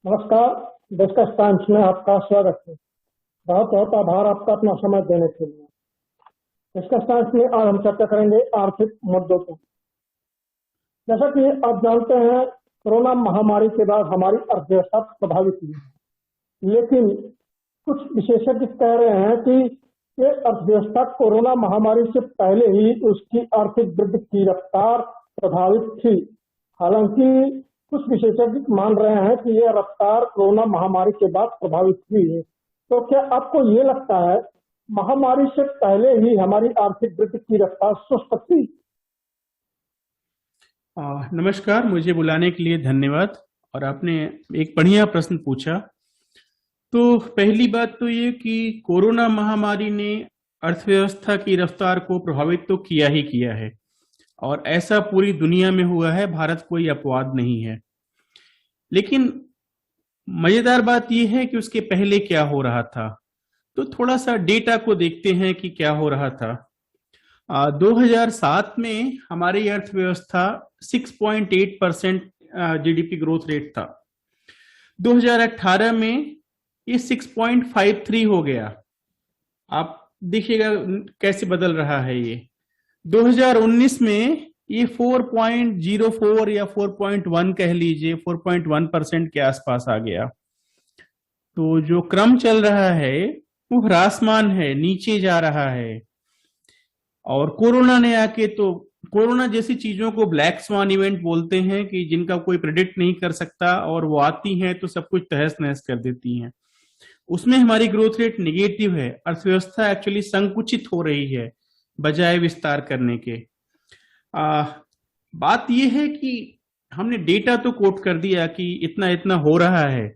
नमस्कार। Discuss times में आपका स्वागत है। बहुत बहुत आभार आपका अपना समय देने के लिए। डिस्कस टाइम्स में आज हम चर्चा करेंगे आर्थिक मुद्दों पर। जैसा कि आप जानते हैं, कोरोना महामारी के बाद हमारी अर्थव्यवस्था प्रभावित हुई है, लेकिन कुछ विशेषज्ञ कह रहे हैं कि ये अर्थव्यवस्था कोरोना महामारी से पहले ही उसकी आर्थिक वृद्धि की रफ्तार प्रभावित थी। हालांकि कुछ विशेषज्ञ मान रहे हैं कि यह रफ्तार कोरोना महामारी के बाद प्रभावित हुई है। तो क्या आपको ये लगता है महामारी से पहले ही हमारी आर्थिक वृद्धि की रफ्तार सुस्त थी? नमस्कार, मुझे बुलाने के लिए धन्यवाद। और आपने एक बढ़िया प्रश्न पूछा। तो पहली बात तो ये कि कोरोना महामारी ने अर्थव्यवस्था की रफ्तार को प्रभावित तो किया ही किया है, और ऐसा पूरी दुनिया में हुआ है, भारत कोई अपवाद नहीं है। लेकिन मजेदार बात यह है कि उसके पहले क्या हो रहा था। तो थोड़ा सा डेटा को देखते हैं कि क्या हो रहा था। 2007 में हमारी अर्थव्यवस्था 6.8% जीडीपी ग्रोथ रेट था। 2018 में ये 6.53 हो गया। आप देखिएगा कैसे बदल रहा है ये। 2019 में ये 4.04 या 4.1 कह लीजिए, 4.1% के आसपास आ गया। तो जो क्रम चल रहा है वो ह्रासमान है, नीचे जा रहा है। और कोरोना ने आके, तो कोरोना जैसी चीजों को ब्लैक स्वान इवेंट बोलते हैं कि जिनका कोई प्रेडिक्ट नहीं कर सकता, और वो आती हैं तो सब कुछ तहस नहस कर देती हैं। उसमें हमारी ग्रोथ रेट निगेटिव है। अर्थव्यवस्था एक्चुअली संकुचित हो रही है बजाय विस्तार करने के। बात यह है कि हमने डेटा तो कोट कर दिया कि इतना इतना हो रहा है।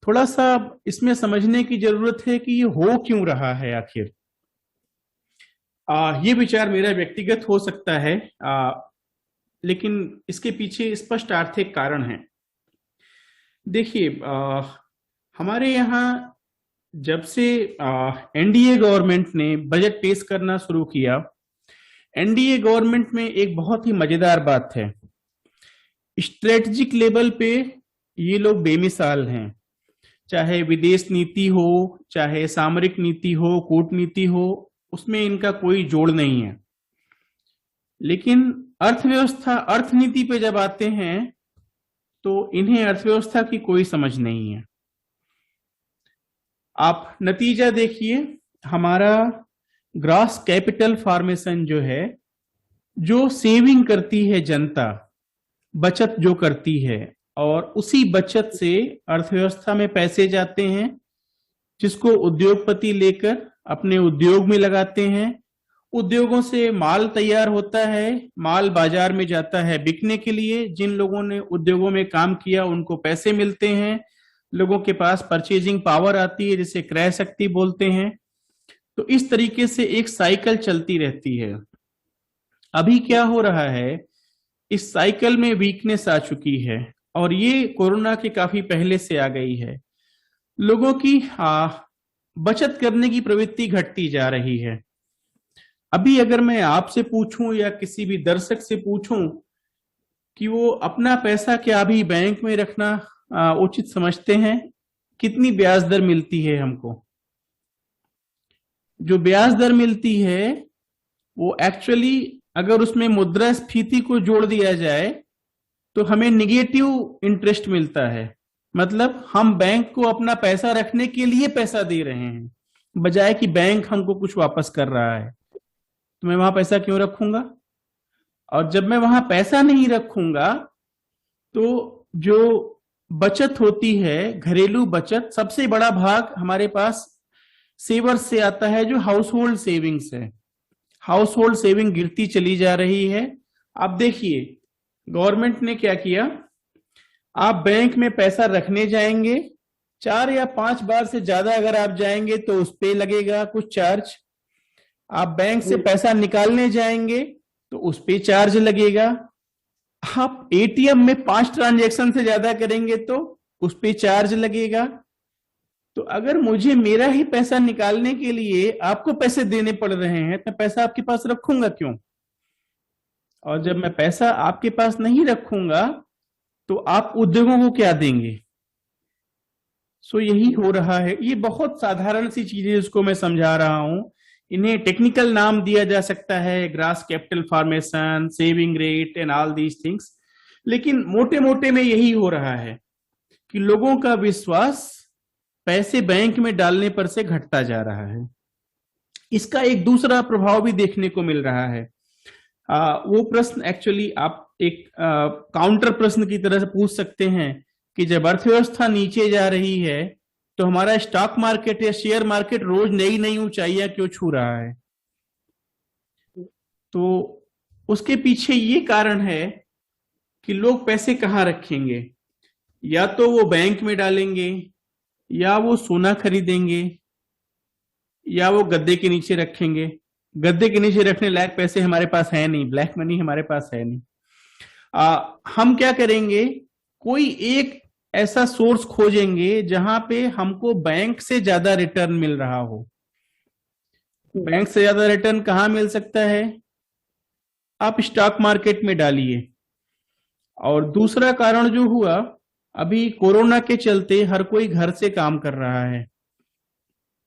थोड़ा सा इसमें समझने की जरूरत है कि ये हो क्यों रहा है आखिर। ये विचार मेरा व्यक्तिगत हो सकता है, लेकिन इसके पीछे स्पष्ट आर्थिक कारण है। देखिए, हमारे यहाँ जब से एनडीए गवर्नमेंट ने बजट पेश करना शुरू किया, एनडीए गवर्नमेंट में एक बहुत ही मजेदार बात है। स्ट्रेटेजिक लेवल पे ये लोग बेमिसाल हैं। चाहे विदेश नीति हो, चाहे सामरिक नीति हो, कूटनीति हो, उसमें इनका कोई जोड़ नहीं है। लेकिन अर्थव्यवस्था, अर्थनीति पे जब आते हैं तो इन्हें अर्थव्यवस्था की कोई समझ नहीं है। आप नतीजा देखिए, हमारा ग्रॉस कैपिटल फॉर्मेशन जो है, जो सेविंग करती है जनता, बचत जो करती है, और उसी बचत से अर्थव्यवस्था में पैसे जाते हैं, जिसको उद्योगपति लेकर अपने उद्योग में लगाते हैं। उद्योगों से माल तैयार होता है, माल बाजार में जाता है बिकने के लिए। जिन लोगों ने उद्योगों में काम किया उनको पैसे मिलते हैं, लोगों के पास परचेजिंग पावर आती है, जिसे क्रय शक्ति बोलते हैं। तो इस तरीके से एक साइकिल चलती रहती है। अभी क्या हो रहा है, इस साइकिल में वीकनेस आ चुकी है, और ये कोरोना के काफी पहले से आ गई है। लोगों की बचत करने की प्रवृत्ति घटती जा रही है। अभी अगर मैं आपसे पूछूं या किसी भी दर्शक से पूछूं कि वो अपना पैसा क्या अभी बैंक में रखना उचित समझते हैं, कितनी ब्याज दर मिलती है हमको? जो ब्याज दर मिलती है वो एक्चुअली, अगर उसमें मुद्रास्फीति को जोड़ दिया जाए तो हमें निगेटिव इंटरेस्ट मिलता है। मतलब हम बैंक को अपना पैसा रखने के लिए पैसा दे रहे हैं, बजाय कि बैंक हमको कुछ वापस कर रहा है। तो मैं वहां पैसा क्यों रखूंगा? और जब मैं वहां पैसा नहीं रखूंगा तो जो बचत होती है, घरेलू बचत, सबसे बड़ा भाग हमारे पास सेवर्स से आता है, जो हाउस होल्ड सेविंग्स है। हाउस होल्ड सेविंग गिरती चली जा रही है। अब देखिए, गवर्नमेंट ने क्या किया, आप बैंक में पैसा रखने जाएंगे, 4 या 5 बार से ज्यादा अगर आप जाएंगे तो उस पे लगेगा कुछ चार्ज। आप बैंक से पैसा निकालने जाएंगे तो उस पे चार्ज लगेगा। आप एटीएम में 5 ट्रांजैक्शन से ज्यादा करेंगे तो उस पे चार्ज लगेगा। तो अगर मुझे मेरा ही पैसा निकालने के लिए आपको पैसे देने पड़ रहे हैं, तो पैसा आपके पास रखूंगा क्यों? और जब मैं पैसा आपके पास नहीं रखूंगा तो आप उद्योगों को क्या देंगे? सो यही हो रहा है। ये बहुत साधारण सी चीजें इसको मैं समझा रहा हूं। इन्हें टेक्निकल नाम दिया जा सकता है, grass capital formation, saving rate and all these things, लेकिन मोटे मोटे में यही हो रहा है कि लोगों का विश्वास पैसे बैंक में डालने पर से घटता जा रहा है। इसका एक दूसरा प्रभाव भी देखने को मिल रहा है। वो प्रश्न एक्चुअली आप एक काउंटर प्रश्न की तरह से पूछ सकते हैं कि जब अर्थव्यवस्था नीचे जा रही है तो हमारा स्टॉक मार्केट या शेयर मार्केट रोज नई नई ऊंचाइयां क्यों छू रहा है? तो उसके पीछे ये कारण है कि लोग पैसे कहाँ रखेंगे। या तो वो बैंक में डालेंगे, या वो सोना खरीदेंगे, या वो गद्दे के नीचे रखेंगे। गद्दे के नीचे रखने लायक पैसे हमारे पास है नहीं, ब्लैक मनी हमारे पास है नहीं। हम क्या करेंगे, कोई एक ऐसा सोर्स खोजेंगे जहां पे हमको बैंक से ज्यादा रिटर्न मिल रहा हो। बैंक से ज्यादा रिटर्न कहाँ मिल सकता है? आप स्टॉक मार्केट में डालिए। और दूसरा कारण जो हुआ, अभी कोरोना के चलते हर कोई घर से काम कर रहा है।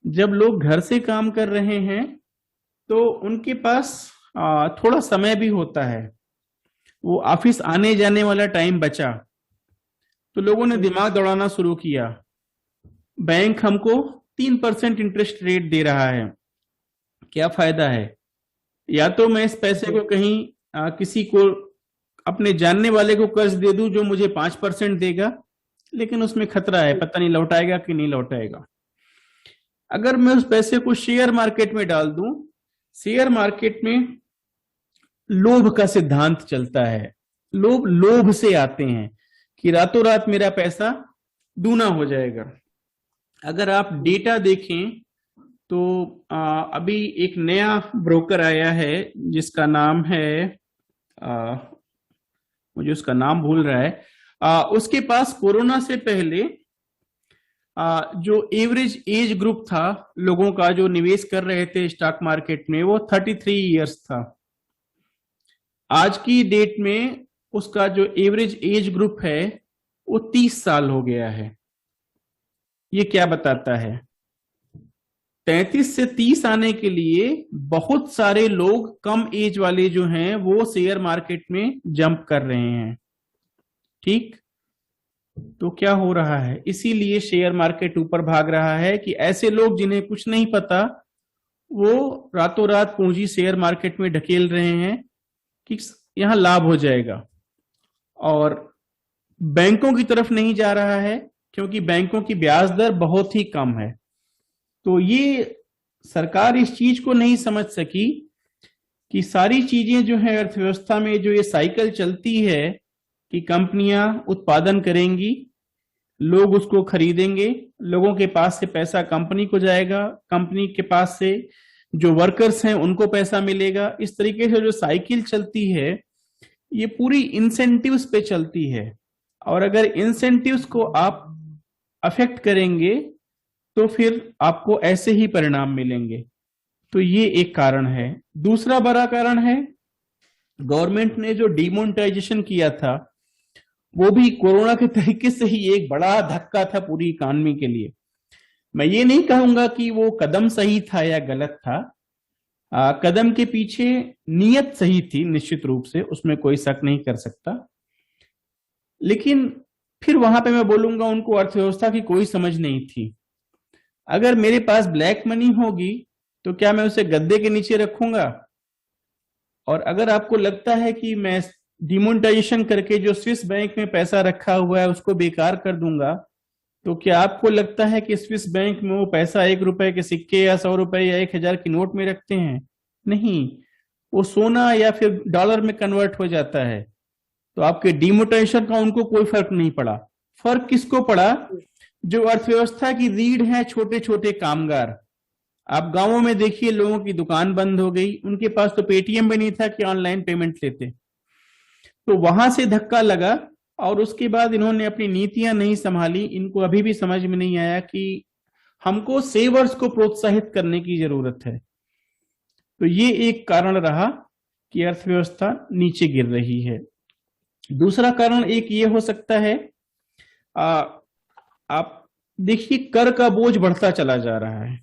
जब लोग घर से काम कर रहे हैं तो उनके पास थोड़ा समय भी होता है, वो ऑफिस आने जाने वाला टाइम बचा, तो लोगों ने दिमाग दौड़ाना शुरू किया। बैंक हमको 3% इंटरेस्ट रेट दे रहा है, क्या फायदा है? या तो मैं इस पैसे को कहीं किसी को, अपने जानने वाले को कर्ज दे दूं जो मुझे 5% देगा, लेकिन उसमें खतरा है, पता नहीं लौटाएगा कि नहीं लौटाएगा। अगर मैं उस पैसे को शेयर मार्केट में डाल दूं, शेयर मार्केट में लोभ का सिद्धांत चलता है। लोग लोभ से आते हैं कि रातों रात मेरा पैसा दूना हो जाएगा। अगर आप डेटा देखें तो अभी एक नया ब्रोकर आया है जिसका नाम है, मुझे उसका नाम भूल रहा है। उसके पास कोरोना से पहले जो एवरेज एज ग्रुप था लोगों का जो निवेश कर रहे थे स्टॉक मार्केट में, वो 33 इयर्स था। आज की डेट में उसका जो एवरेज एज ग्रुप है वो 30 साल हो गया है। ये क्या बताता है? 33 से 30 आने के लिए बहुत सारे लोग कम एज वाले जो हैं वो शेयर मार्केट में जंप कर रहे हैं। ठीक, तो क्या हो रहा है? इसीलिए शेयर मार्केट ऊपर भाग रहा है कि ऐसे लोग जिन्हें कुछ नहीं पता वो रातों रात पूंजी शेयर मार्केट में ढकेल रहे हैं कि यहां लाभ हो जाएगा, और बैंकों की तरफ नहीं जा रहा है क्योंकि बैंकों की ब्याज दर बहुत ही कम है। तो ये सरकार इस चीज को नहीं समझ सकी कि सारी चीजें जो है अर्थव्यवस्था में जो ये साइकिल चलती है कि कंपनियां उत्पादन करेंगी, लोग उसको खरीदेंगे, लोगों के पास से पैसा कंपनी को जाएगा, कंपनी के पास से जो वर्कर्स हैं उनको पैसा मिलेगा। इस तरीके से जो साइकिल चलती है ये पूरी इंसेंटिव्स पे चलती है, और अगर इंसेंटिव्स को आप अफेक्ट करेंगे तो फिर आपको ऐसे ही परिणाम मिलेंगे। तो ये एक कारण है। दूसरा बड़ा कारण है, गवर्नमेंट ने जो डिमोनेटाइजेशन किया था वो भी कोरोना के तरीके से ही एक बड़ा धक्का था पूरी इकॉनमी के लिए। मैं ये नहीं कहूंगा कि वो कदम सही था या गलत था, कदम के पीछे नीयत सही थी निश्चित रूप से, उसमें कोई शक नहीं कर सकता। लेकिन फिर वहां पे मैं बोलूंगा उनको अर्थव्यवस्था की कोई समझ नहीं थी। अगर मेरे पास ब्लैक मनी होगी तो क्या मैं उसे गद्दे के नीचे रखूंगा? और अगर आपको लगता है कि मैं डिमोनेटाइजेशन करके जो स्विस बैंक में पैसा रखा हुआ है उसको बेकार कर दूंगा, तो क्या आपको लगता है कि स्विस बैंक में वो पैसा 1 रुपए के सिक्के या 100 रुपए या 1000 की नोट में रखते हैं? नहीं, वो सोना या फिर डॉलर में कन्वर्ट हो जाता है। तो आपके डिमोनेटाइजेशन का उनको कोई फर्क नहीं पड़ा। फर्क किसको पड़ा? जो अर्थव्यवस्था की रीढ़ है, छोटे छोटे कामगार। आप गांवों में देखिए, लोगों की दुकान बंद हो गई, उनके पास तो पेटीएम भी नहीं था कि ऑनलाइन पेमेंट लेते। तो वहां से धक्का लगा, और उसके बाद इन्होंने अपनी नीतियां नहीं संभाली। इनको अभी भी समझ में नहीं आया कि हमको सेवर्स को प्रोत्साहित करने की जरूरत है। तो ये एक कारण रहा कि अर्थव्यवस्था नीचे गिर रही है। दूसरा कारण एक ये हो सकता है, आप देखिए कर का बोझ बढ़ता चला जा रहा है।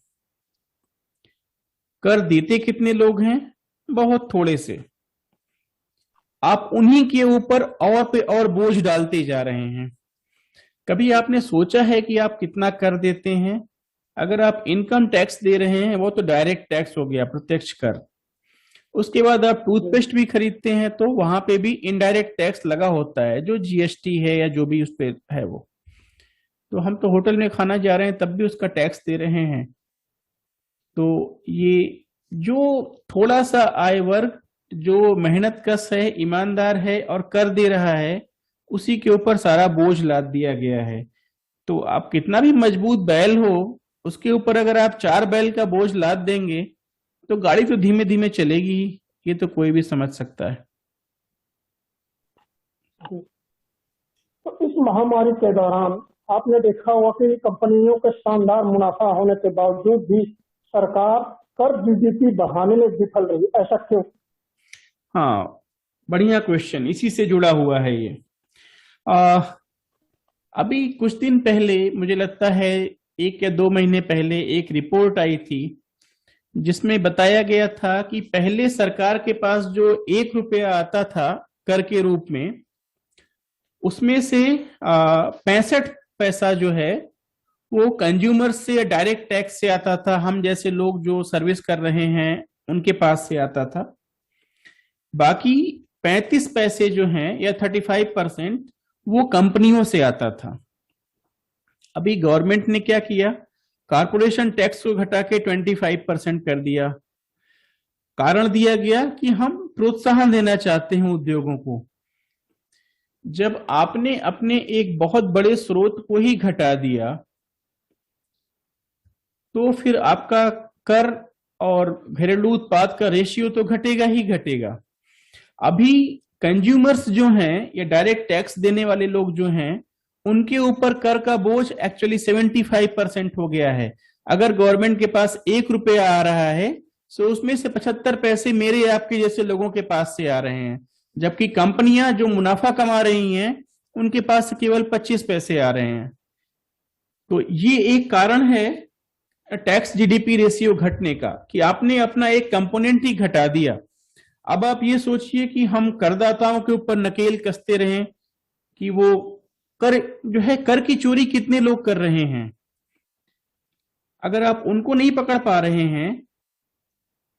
कर देते कितने लोग हैं? बहुत थोड़े से। आप उन्हीं के ऊपर और पे और बोझ डालते जा रहे हैं। कभी आपने सोचा है कि आप कितना कर देते हैं? अगर आप इनकम टैक्स दे रहे हैं वो तो डायरेक्ट टैक्स हो गया, प्रत्यक्ष कर। उसके बाद आप टूथपेस्ट भी खरीदते हैं तो वहां पे भी इनडायरेक्ट टैक्स लगा होता है, जो जीएसटी है या जो भी उस पे है वो। तो हम तो होटल में खाना जा रहे हैं तब भी उसका टैक्स दे रहे हैं। तो ये जो थोड़ा सा आय वर्ग जो मेहनत कश है, ईमानदार है और कर दे रहा है, उसी के ऊपर सारा बोझ लाद दिया गया है। तो आप कितना भी मजबूत बैल हो, उसके ऊपर अगर आप 4 बैल का बोझ लाद देंगे तो गाड़ी तो धीमे धीमे चलेगी ही। ये तो कोई भी समझ सकता है। तो इस महामारी के दौरान आपने देखा होगा कि कंपनियों के शानदार मुनाफा होने के बावजूद भी सरकार कर जीडीपी बढ़ाने में विफल रही, ऐसा क्यों? हाँ, बढ़िया क्वेश्चन, इसी से जुड़ा हुआ है ये। आ, अभी कुछ दिन पहले, मुझे लगता है 1 या 2 महीने पहले, एक रिपोर्ट आई थी जिसमें बताया गया था कि पहले सरकार के पास जो 1 रुपया आता था कर के रूप में, उसमें से 65 पैसा जो है वो कंज्यूमर से डायरेक्ट टैक्स से आता था। हम जैसे लोग जो सर्विस कर रहे हैं उनके पास से आता था। बाकी 35 पैसे जो हैं या 35% वो कंपनियों से आता था। अभी गवर्नमेंट ने क्या किया, कारपोरेशन टैक्स को घटा के 25% कर दिया। कारण दिया गया कि हम प्रोत्साहन देना चाहते हैं उद्योगों को। जब आपने अपने एक बहुत बड़े स्रोत को ही घटा दिया तो फिर आपका कर और घरेलू उत्पाद का रेशियो तो घटेगा ही घटेगा। अभी कंज्यूमर्स जो हैं या डायरेक्ट टैक्स देने वाले लोग जो हैं, उनके ऊपर कर का बोझ एक्चुअली 75% हो गया है। अगर गवर्नमेंट के पास 1 रुपया आ रहा है तो उसमें से 75 पैसे मेरे आपके जैसे लोगों के पास से आ रहे हैं, जबकि कंपनियां जो मुनाफा कमा रही हैं उनके पास से केवल 25 पैसे आ रहे हैं। तो ये एक कारण है टैक्स जीडीपी रेशियो घटने का, कि आपने अपना एक कंपोनेंट ही घटा दिया। अब आप ये सोचिए कि हम करदाताओं के ऊपर नकेल कसते रहें कि वो कर जो है, कर की चोरी कितने लोग कर रहे हैं। अगर आप उनको नहीं पकड़ पा रहे हैं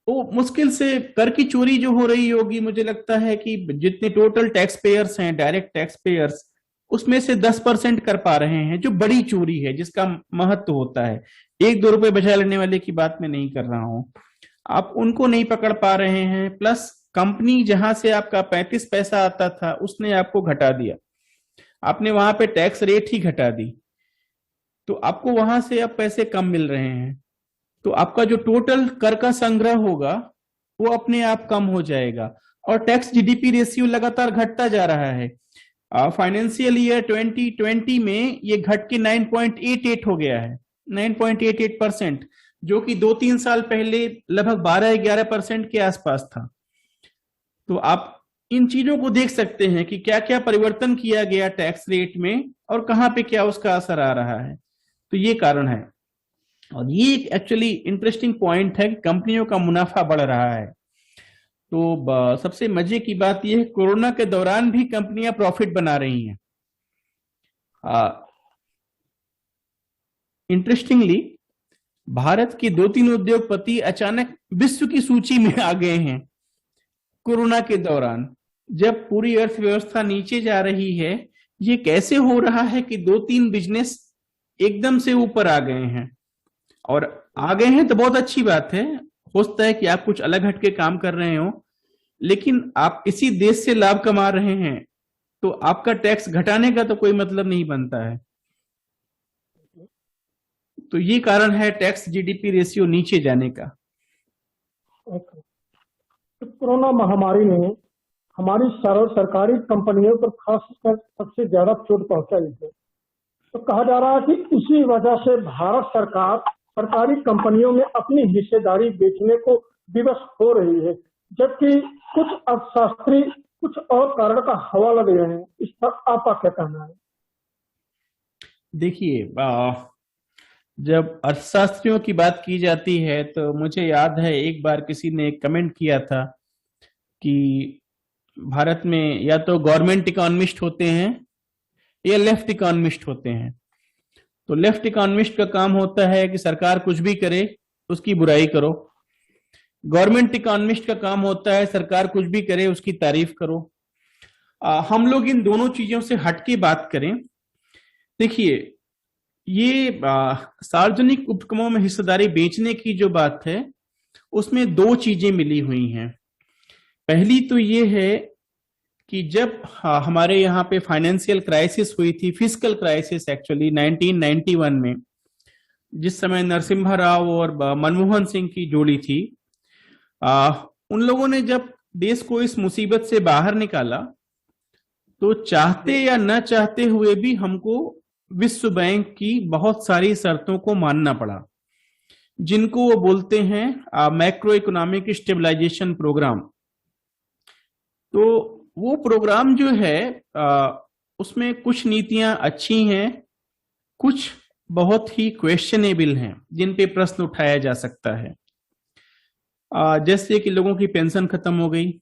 तो मुश्किल से कर की चोरी जो हो रही होगी, मुझे लगता है कि जितने टोटल टैक्स पेयर्स हैं, डायरेक्ट टैक्स पेयर्स, उसमें से 10% कर पा रहे हैं, जो बड़ी चोरी है जिसका महत्व होता है। 1-2 रुपए बचा लेने वाले की बात मैं नहीं कर रहा हूं। आप उनको नहीं पकड़ पा रहे हैं। प्लस कंपनी जहां से आपका 35 पैसा आता था उसने आपको घटा दिया, आपने वहां पे टैक्स रेट ही घटा दी, तो आपको वहां से अब पैसे कम मिल रहे हैं। तो आपका जो टोटल कर का संग्रह होगा वो अपने आप कम हो जाएगा और टैक्स जीडीपी रेशियो लगातार घटता जा रहा है। फाइनेंशियल ईयर 2020 में ये घट के 9.88 हो गया है, 9.88%, जो कि 2-3 साल पहले लगभग 12-11% के आसपास था। तो आप इन चीजों को देख सकते हैं कि क्या क्या परिवर्तन किया गया टैक्स रेट में और कहां पे क्या उसका असर आ रहा है। तो ये कारण है। और ये एक एक्चुअली इंटरेस्टिंग पॉइंट है कि कंपनियों का मुनाफा बढ़ रहा है। तो सबसे मजे की बात यह है, कोरोना के दौरान भी कंपनियां प्रॉफिट बना रही हैं। इंटरेस्टिंगली भारत के 2-3 उद्योगपति अचानक विश्व की सूची में आ गए हैं कोरोना के दौरान। जब पूरी अर्थव्यवस्था नीचे जा रही है, ये कैसे हो रहा है कि 2-3 बिजनेस एकदम से ऊपर आ गए हैं? और आ गए हैं तो बहुत अच्छी बात है, हो सकता है कि आप कुछ अलग हटके काम कर रहे हो, लेकिन आप इसी देश से लाभ कमा रहे हैं तो आपका टैक्स घटाने का तो कोई मतलब नहीं बनता है। तो ये कारण है टैक्स जीडीपी रेशियो नीचे जाने का। तो कोरोना महामारी ने हमारी सरकारी कंपनियों पर खासकर सबसे ज्यादा चोट पहुंचाई है। तो कहा जा रहा है कि इसी वजह से भारत सरकार सरकारी कंपनियों में अपनी हिस्सेदारी बेचने को विवश हो रही है, जबकि कुछ अर्थशास्त्री कुछ और कारण का हवाला दे रहे हैं। इस पर आपका क्या कहना है? देखिए, जब अर्थशास्त्रियों की बात की जाती है तो मुझे याद है एक बार किसी ने कमेंट किया था कि भारत में या तो गवर्नमेंट इकोनॉमिस्ट होते हैं या लेफ्ट इकोनॉमिस्ट होते हैं। तो लेफ्ट इकोनॉमिस्ट का काम होता है कि सरकार कुछ भी करे उसकी बुराई करो, गवर्नमेंट इकोनॉमिस्ट का काम होता है सरकार कुछ भी करे उसकी तारीफ करो। हम लोग इन दोनों चीजों से हटके बात करें। देखिए, ये सार्वजनिक उपक्रमों में हिस्सेदारी बेचने की जो बात है उसमें दो चीजें मिली हुई हैं। पहली तो ये है कि जब हमारे यहाँ पे फाइनेंशियल क्राइसिस हुई थी, फिस्कल क्राइसिस एक्चुअली 1991 में, जिस समय नरसिम्हा राव और मनमोहन सिंह की जोड़ी थी, उन लोगों ने जब देश को इस मुसीबत से बाहर निकाला तो चाहते या न चाहते हुए भी हमको विश्व बैंक की बहुत सारी शर्तों को मानना पड़ा, जिनको वो बोलते हैं मैक्रो इकोनॉमिक स्टेबलाइजेशन प्रोग्राम। तो वो प्रोग्राम जो है उसमें कुछ नीतियां अच्छी हैं, कुछ बहुत ही क्वेश्चनेबल हैं जिन पे प्रश्न उठाया जा सकता है। जैसे कि लोगों की पेंशन खत्म हो गई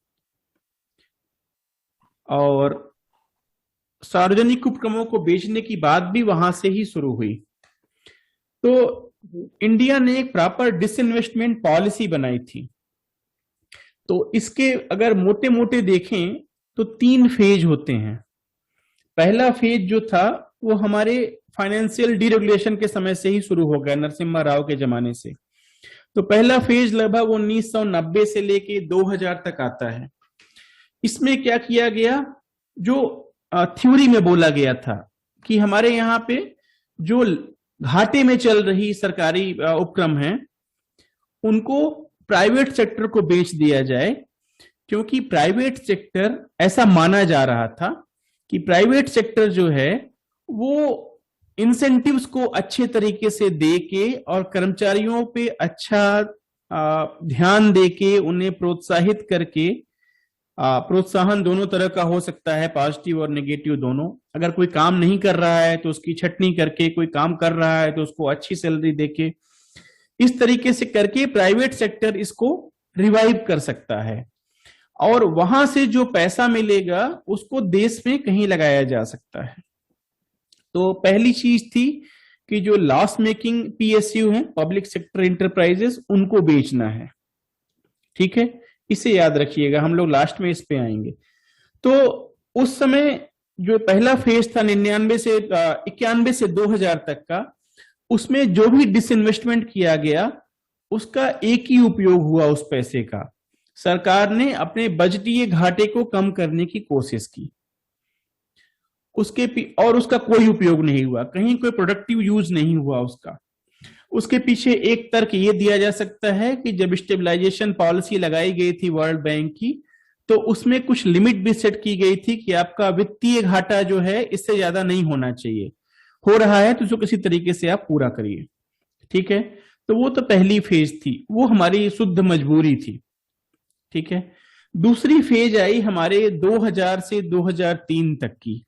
और सार्वजनिक उपक्रमों को बेचने की बात भी वहां से ही शुरू हुई। तो इंडिया ने एक प्रॉपर डिसइन्वेस्टमेंट पॉलिसी बनाई थी। तो इसके अगर मोटे मोटे देखें तो 3 फेज होते हैं। पहला फेज जो था वो हमारे फाइनेंशियल डीरेगुलेशन के समय से ही शुरू हो गया, नरसिम्हा राव के जमाने से। तो पहला फेज लगभग 1990 से लेके 2000 तक आता है। इसमें क्या किया गया, जो थ्योरी में बोला गया था कि हमारे यहाँ पे जो घाटे में चल रही सरकारी उपक्रम हैं उनको प्राइवेट सेक्टर को बेच दिया जाए, क्योंकि प्राइवेट सेक्टर, ऐसा माना जा रहा था कि प्राइवेट सेक्टर जो है वो इंसेंटिव्स को अच्छे तरीके से दे के और कर्मचारियों पे अच्छा ध्यान दे के उन्हें प्रोत्साहित करके, प्रोत्साहन दोनों तरह का हो सकता है, पॉजिटिव और नेगेटिव दोनों। अगर कोई काम नहीं कर रहा है तो उसकी छटनी करके, कोई काम कर रहा है तो उसको अच्छी सैलरी देके, इस तरीके से करके प्राइवेट सेक्टर इसको रिवाइव कर सकता है और वहां से जो पैसा मिलेगा उसको देश में कहीं लगाया जा सकता है। तो पहली चीज थी कि जो लॉस मेकिंग पीएसयू है, पब्लिक सेक्टर इंटरप्राइजेस, उनको बेचना है। ठीक है, इसे याद रखिएगा, हम लोग लास्ट में इस पे आएंगे। तो उस समय जो पहला फेज था 99 से 91 से 2000 तक का, उसमें जो भी डिसइन्वेस्टमेंट किया गया उसका एक ही उपयोग हुआ, उस पैसे का सरकार ने अपने बजटीय घाटे को कम करने की कोशिश की, और उसका कोई उपयोग नहीं हुआ, कहीं कोई प्रोडक्टिव यूज नहीं हुआ उसका। उसके पीछे एक तर्क ये दिया जा सकता है कि जब स्टेबलाइजेशन पॉलिसी लगाई गई थी वर्ल्ड बैंक की, तो उसमें कुछ लिमिट भी सेट की गई थी कि आपका वित्तीय घाटा जो है इससे ज्यादा नहीं होना चाहिए, हो रहा है तो उसको किसी तरीके से आप पूरा करिए। ठीक है, तो वो तो पहली फेज थी, वो हमारी शुद्ध मजबूरी थी। ठीक है, दूसरी फेज आई हमारे 2000 से 2003 तक की।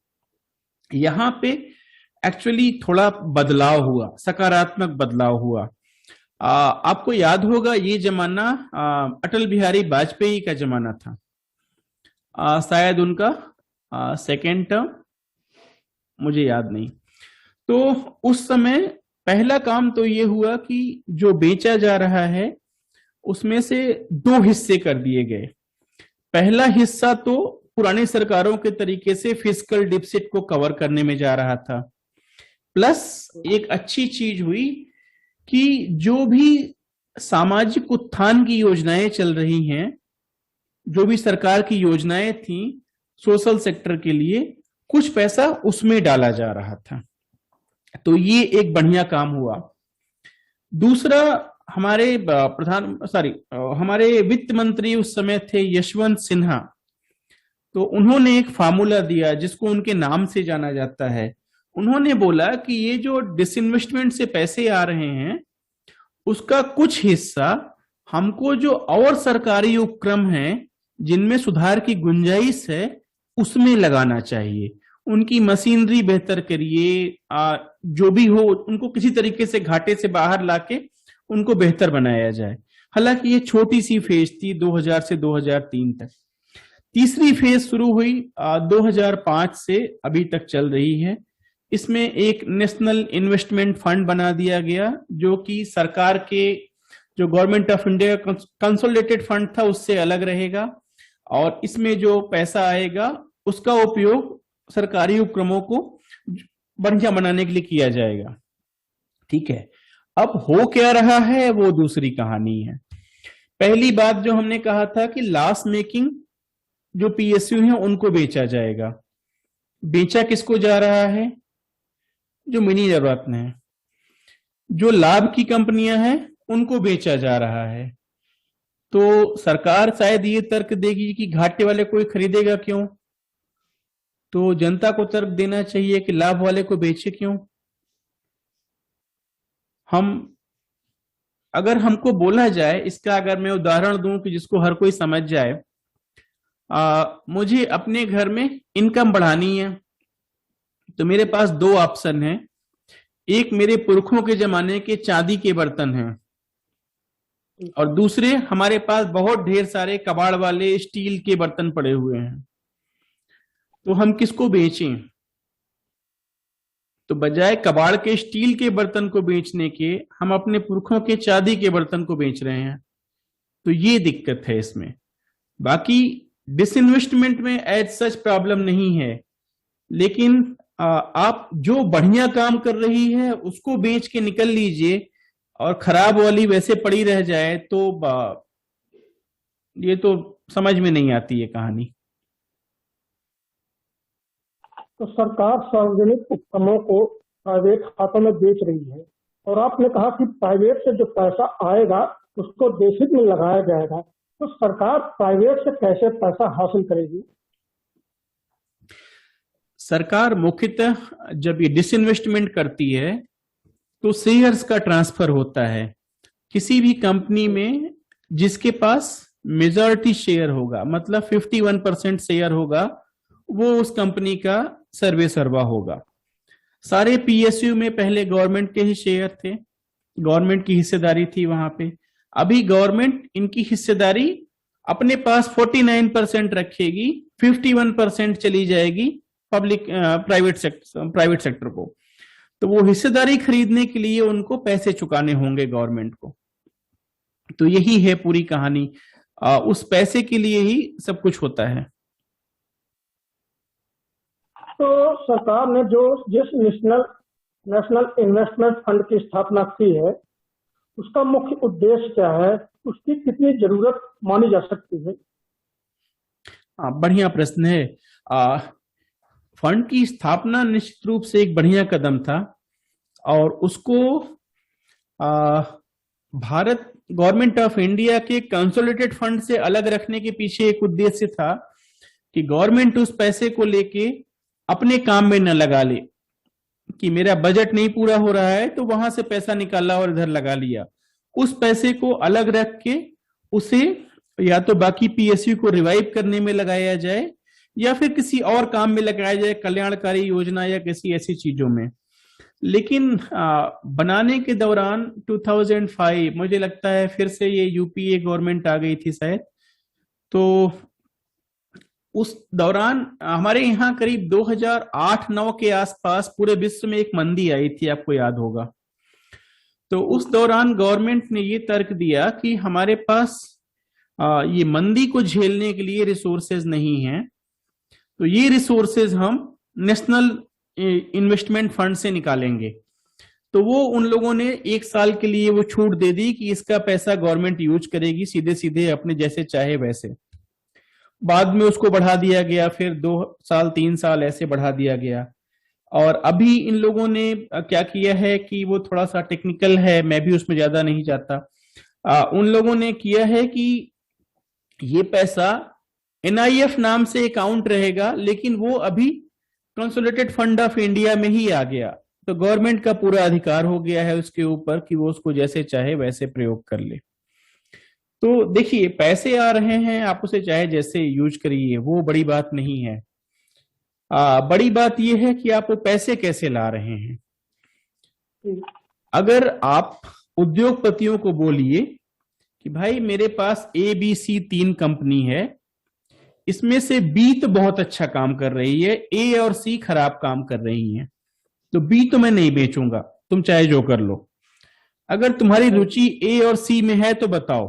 यहां पे एक्चुअली थोड़ा बदलाव हुआ, सकारात्मक बदलाव हुआ। आपको याद होगा ये जमाना अटल बिहारी वाजपेयी का जमाना था, शायद उनका सेकेंड टर्म, मुझे याद नहीं। तो उस समय पहला काम तो ये हुआ कि जो बेचा जा रहा है उसमें से 2 हिस्से कर दिए गए। पहला हिस्सा तो पुरानी सरकारों के तरीके से फिस्कल डिफिसिट को कवर करने में जा रहा था, प्लस एक अच्छी चीज हुई कि जो भी सामाजिक उत्थान की योजनाएं चल रही हैं, जो भी सरकार की योजनाएं थी सोशल सेक्टर के लिए, कुछ पैसा उसमें डाला जा रहा था। तो ये एक बढ़िया काम हुआ। दूसरा, हमारे वित्त मंत्री उस समय थे यशवंत सिन्हा, तो उन्होंने एक फार्मूला दिया जिसको उनके नाम से जाना जाता है। उन्होंने बोला कि ये जो डिसइन्वेस्टमेंट से पैसे आ रहे हैं उसका कुछ हिस्सा हमको जो और सरकारी उपक्रम हैं जिनमें सुधार की गुंजाइश है उसमें लगाना चाहिए, उनकी मशीनरी बेहतर करिए, जो भी हो उनको किसी तरीके से घाटे से बाहर लाके उनको बेहतर बनाया जाए। हालांकि ये छोटी सी फेज थी 2000 से 2003 तक। तीसरी फेज शुरू हुई 2005 से अभी तक चल रही है। इसमें एक नेशनल इन्वेस्टमेंट फंड बना दिया गया, जो कि सरकार के जो government of India consolidated fund था उससे अलग रहेगा, और इसमें जो पैसा आएगा उसका उपयोग सरकारी उपक्रमों को बढ़िया बनाने के लिए किया जाएगा। ठीक है, अब हो क्या रहा है वो दूसरी कहानी है। पहली बात जो हमने कहा था कि लॉस मेकिंग जो पीएसयू हैं उनको बेचा जाएगा। बेचा किसको जा रहा है? जो मिनी जरूरत है। जो लाभ की कंपनियां हैं उनको बेचा जा रहा है। तो सरकार शायद ये तर्क देगी कि घाटे वाले कोई खरीदेगा क्यों, तो जनता को तर्क देना चाहिए कि लाभ वाले को बेचे क्यों। अगर हमको बोला जाए, इसका अगर मैं उदाहरण दूं कि जिसको हर कोई समझ जाए, मुझे अपने घर में इनकम बढ़ानी है, तो मेरे पास दो ऑप्शन हैं। एक मेरे पुरखों के जमाने के चांदी के बर्तन हैं, और दूसरे हमारे पास बहुत ढेर सारे कबाड़ वाले स्टील के बर्तन पड़े हुए हैं। तो हम किसको बेचें? तो बजाय कबाड़ के स्टील के बर्तन को बेचने के हम अपने पुरखों के चांदी के बर्तन को बेच रहे हैं। तो ये दिक्कत है इसमें। बाकी डिसइन्वेस्टमेंट में एज सच प्रॉब्लम नहीं है, लेकिन आप जो बढ़िया काम कर रही है उसको बेच के निकल लीजिए और खराब वाली वैसे पड़ी रह जाए, तो ये तो समझ में नहीं आती है कहानी। तो सरकार सार्वजनिक उपक्रमों को प्राइवेट खातों में बेच रही है, और आपने कहा कि प्राइवेट से जो पैसा आएगा उसको देश हित में लगाया जाएगा। तो सरकार प्राइवेट से कैसे पैसा हासिल करेगी? सरकार मुख्यतः जब ये डिसइन्वेस्टमेंट करती है तो शेयर्स का ट्रांसफर होता है किसी भी कंपनी में जिसके पास मेजॉरिटी शेयर होगा, मतलब 51% शेयर होगा, वो उस कंपनी का सर्वे सर्वा होगा। सारे पीएसयू में पहले गवर्नमेंट के ही शेयर थे, गवर्नमेंट की हिस्सेदारी थी वहां पे। अभी गवर्नमेंट इनकी हिस्सेदारी अपने पास 49% रखेगी, 51% चली जाएगी पब्लिक प्राइवेट सेक्टर को। तो वो हिस्सेदारी खरीदने के लिए उनको पैसे चुकाने होंगे गवर्नमेंट को। तो यही है पूरी कहानी। उस पैसे के लिए ही सब कुछ होता है। तो सरकार ने जिस नेशनल इन्वेस्टमेंट फंड की स्थापना की है, उसका मुख्य उद्देश्य क्या है? उसकी कितनी जरूरत मानी जा सकती है? बढ़िया प्रश्न है। फंड की स्थापना निश्चित रूप से एक बढ़िया कदम था, और उसको भारत गवर्नमेंट ऑफ इंडिया के कंसोलिडेटेड फंड से अलग रखने के पीछे एक उद्देश्य था कि गवर्नमेंट उस पैसे को लेके अपने काम में न लगा ले, कि मेरा बजट नहीं पूरा हो रहा है तो वहां से पैसा निकाला और इधर लगा लिया। उस पैसे को अलग रख के उसे या तो बाकी पीएसयू को रिवाइव करने में लगाया जाए, या फिर किसी और काम में लगाया जाए, कल्याणकारी योजना या किसी ऐसी चीजों में। लेकिन बनाने के दौरान 2005 मुझे लगता है फिर से ये यूपीए गवर्नमेंट आ गई थी शायद, तो उस दौरान हमारे यहाँ करीब 2008-9 के आसपास पूरे विश्व में एक मंदी आई थी, आपको याद होगा। तो उस दौरान गवर्नमेंट ने ये तर्क दिया कि हमारे पास ये मंदी को झेलने के लिए रिसोर्सेज नहीं है, तो ये रिसोर्सेज हम नेशनल इन्वेस्टमेंट फंड से निकालेंगे। तो वो उन लोगों ने 1 साल के लिए वो छूट दे दी कि इसका पैसा गवर्नमेंट यूज करेगी सीधे सीधे अपने जैसे चाहे वैसे। बाद में उसको बढ़ा दिया गया, फिर 2 साल 3 साल ऐसे बढ़ा दिया गया। और अभी इन लोगों ने क्या किया है कि वो थोड़ा सा टेक्निकल है, मैं भी उसमें ज्यादा नहीं जाता। उन लोगों ने किया है कि ये पैसा एनआईएफ नाम से अकाउंट रहेगा, लेकिन वो अभी कंसोलिडेटेड फंड ऑफ इंडिया में ही आ गया। तो गवर्नमेंट का पूरा अधिकार हो गया है उसके ऊपर कि वो उसको जैसे चाहे वैसे प्रयोग कर ले। तो देखिए, पैसे आ रहे हैं, आप उसे चाहे जैसे यूज करिए, वो बड़ी बात नहीं है। बड़ी बात यह है कि आप वो पैसे कैसे ला रहे हैं। अगर आप उद्योगपतियों को बोलिए कि भाई मेरे पास ABC 3 कंपनी है, इसमें से बी तो बहुत अच्छा काम कर रही है, ए और सी खराब काम कर रही हैं, तो बी तो मैं नहीं बेचूंगा, तुम चाहे जो कर लो। अगर तुम्हारी रुचि ए और सी में है तो बताओ,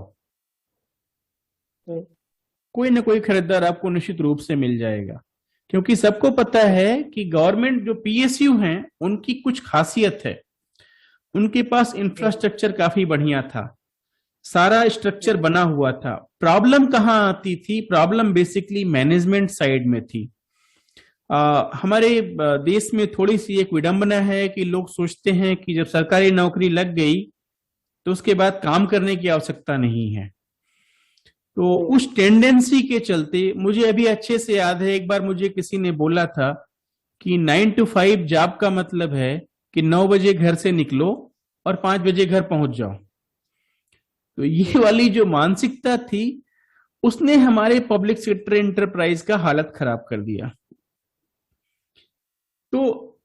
कोई ना कोई खरीदार आपको निश्चित रूप से मिल जाएगा। क्योंकि सबको पता है कि गवर्नमेंट जो PSU हैं उनकी कुछ खासियत है, उनके पास इंफ्रास्ट्रक्चर काफी बढ़िया था, सारा स्ट्रक्चर बना हुआ था। प्रॉब्लम कहाँ आती थी? प्रॉब्लम बेसिकली मैनेजमेंट साइड में थी। हमारे देश में थोड़ी सी एक विडंबना है कि लोग सोचते हैं कि जब सरकारी नौकरी लग गई तो उसके बाद काम करने की आवश्यकता नहीं है। तो उस टेंडेंसी के चलते मुझे अभी अच्छे से याद है, एक बार मुझे किसी ने बोला था कि 9 to 5 जॉब का मतलब है कि 9 बजे घर से निकलो और 5 बजे घर पहुंच जाओ। तो ये वाली जो मानसिकता थी उसने हमारे पब्लिक सेक्टर एंटरप्राइज का हालत खराब कर दिया। तो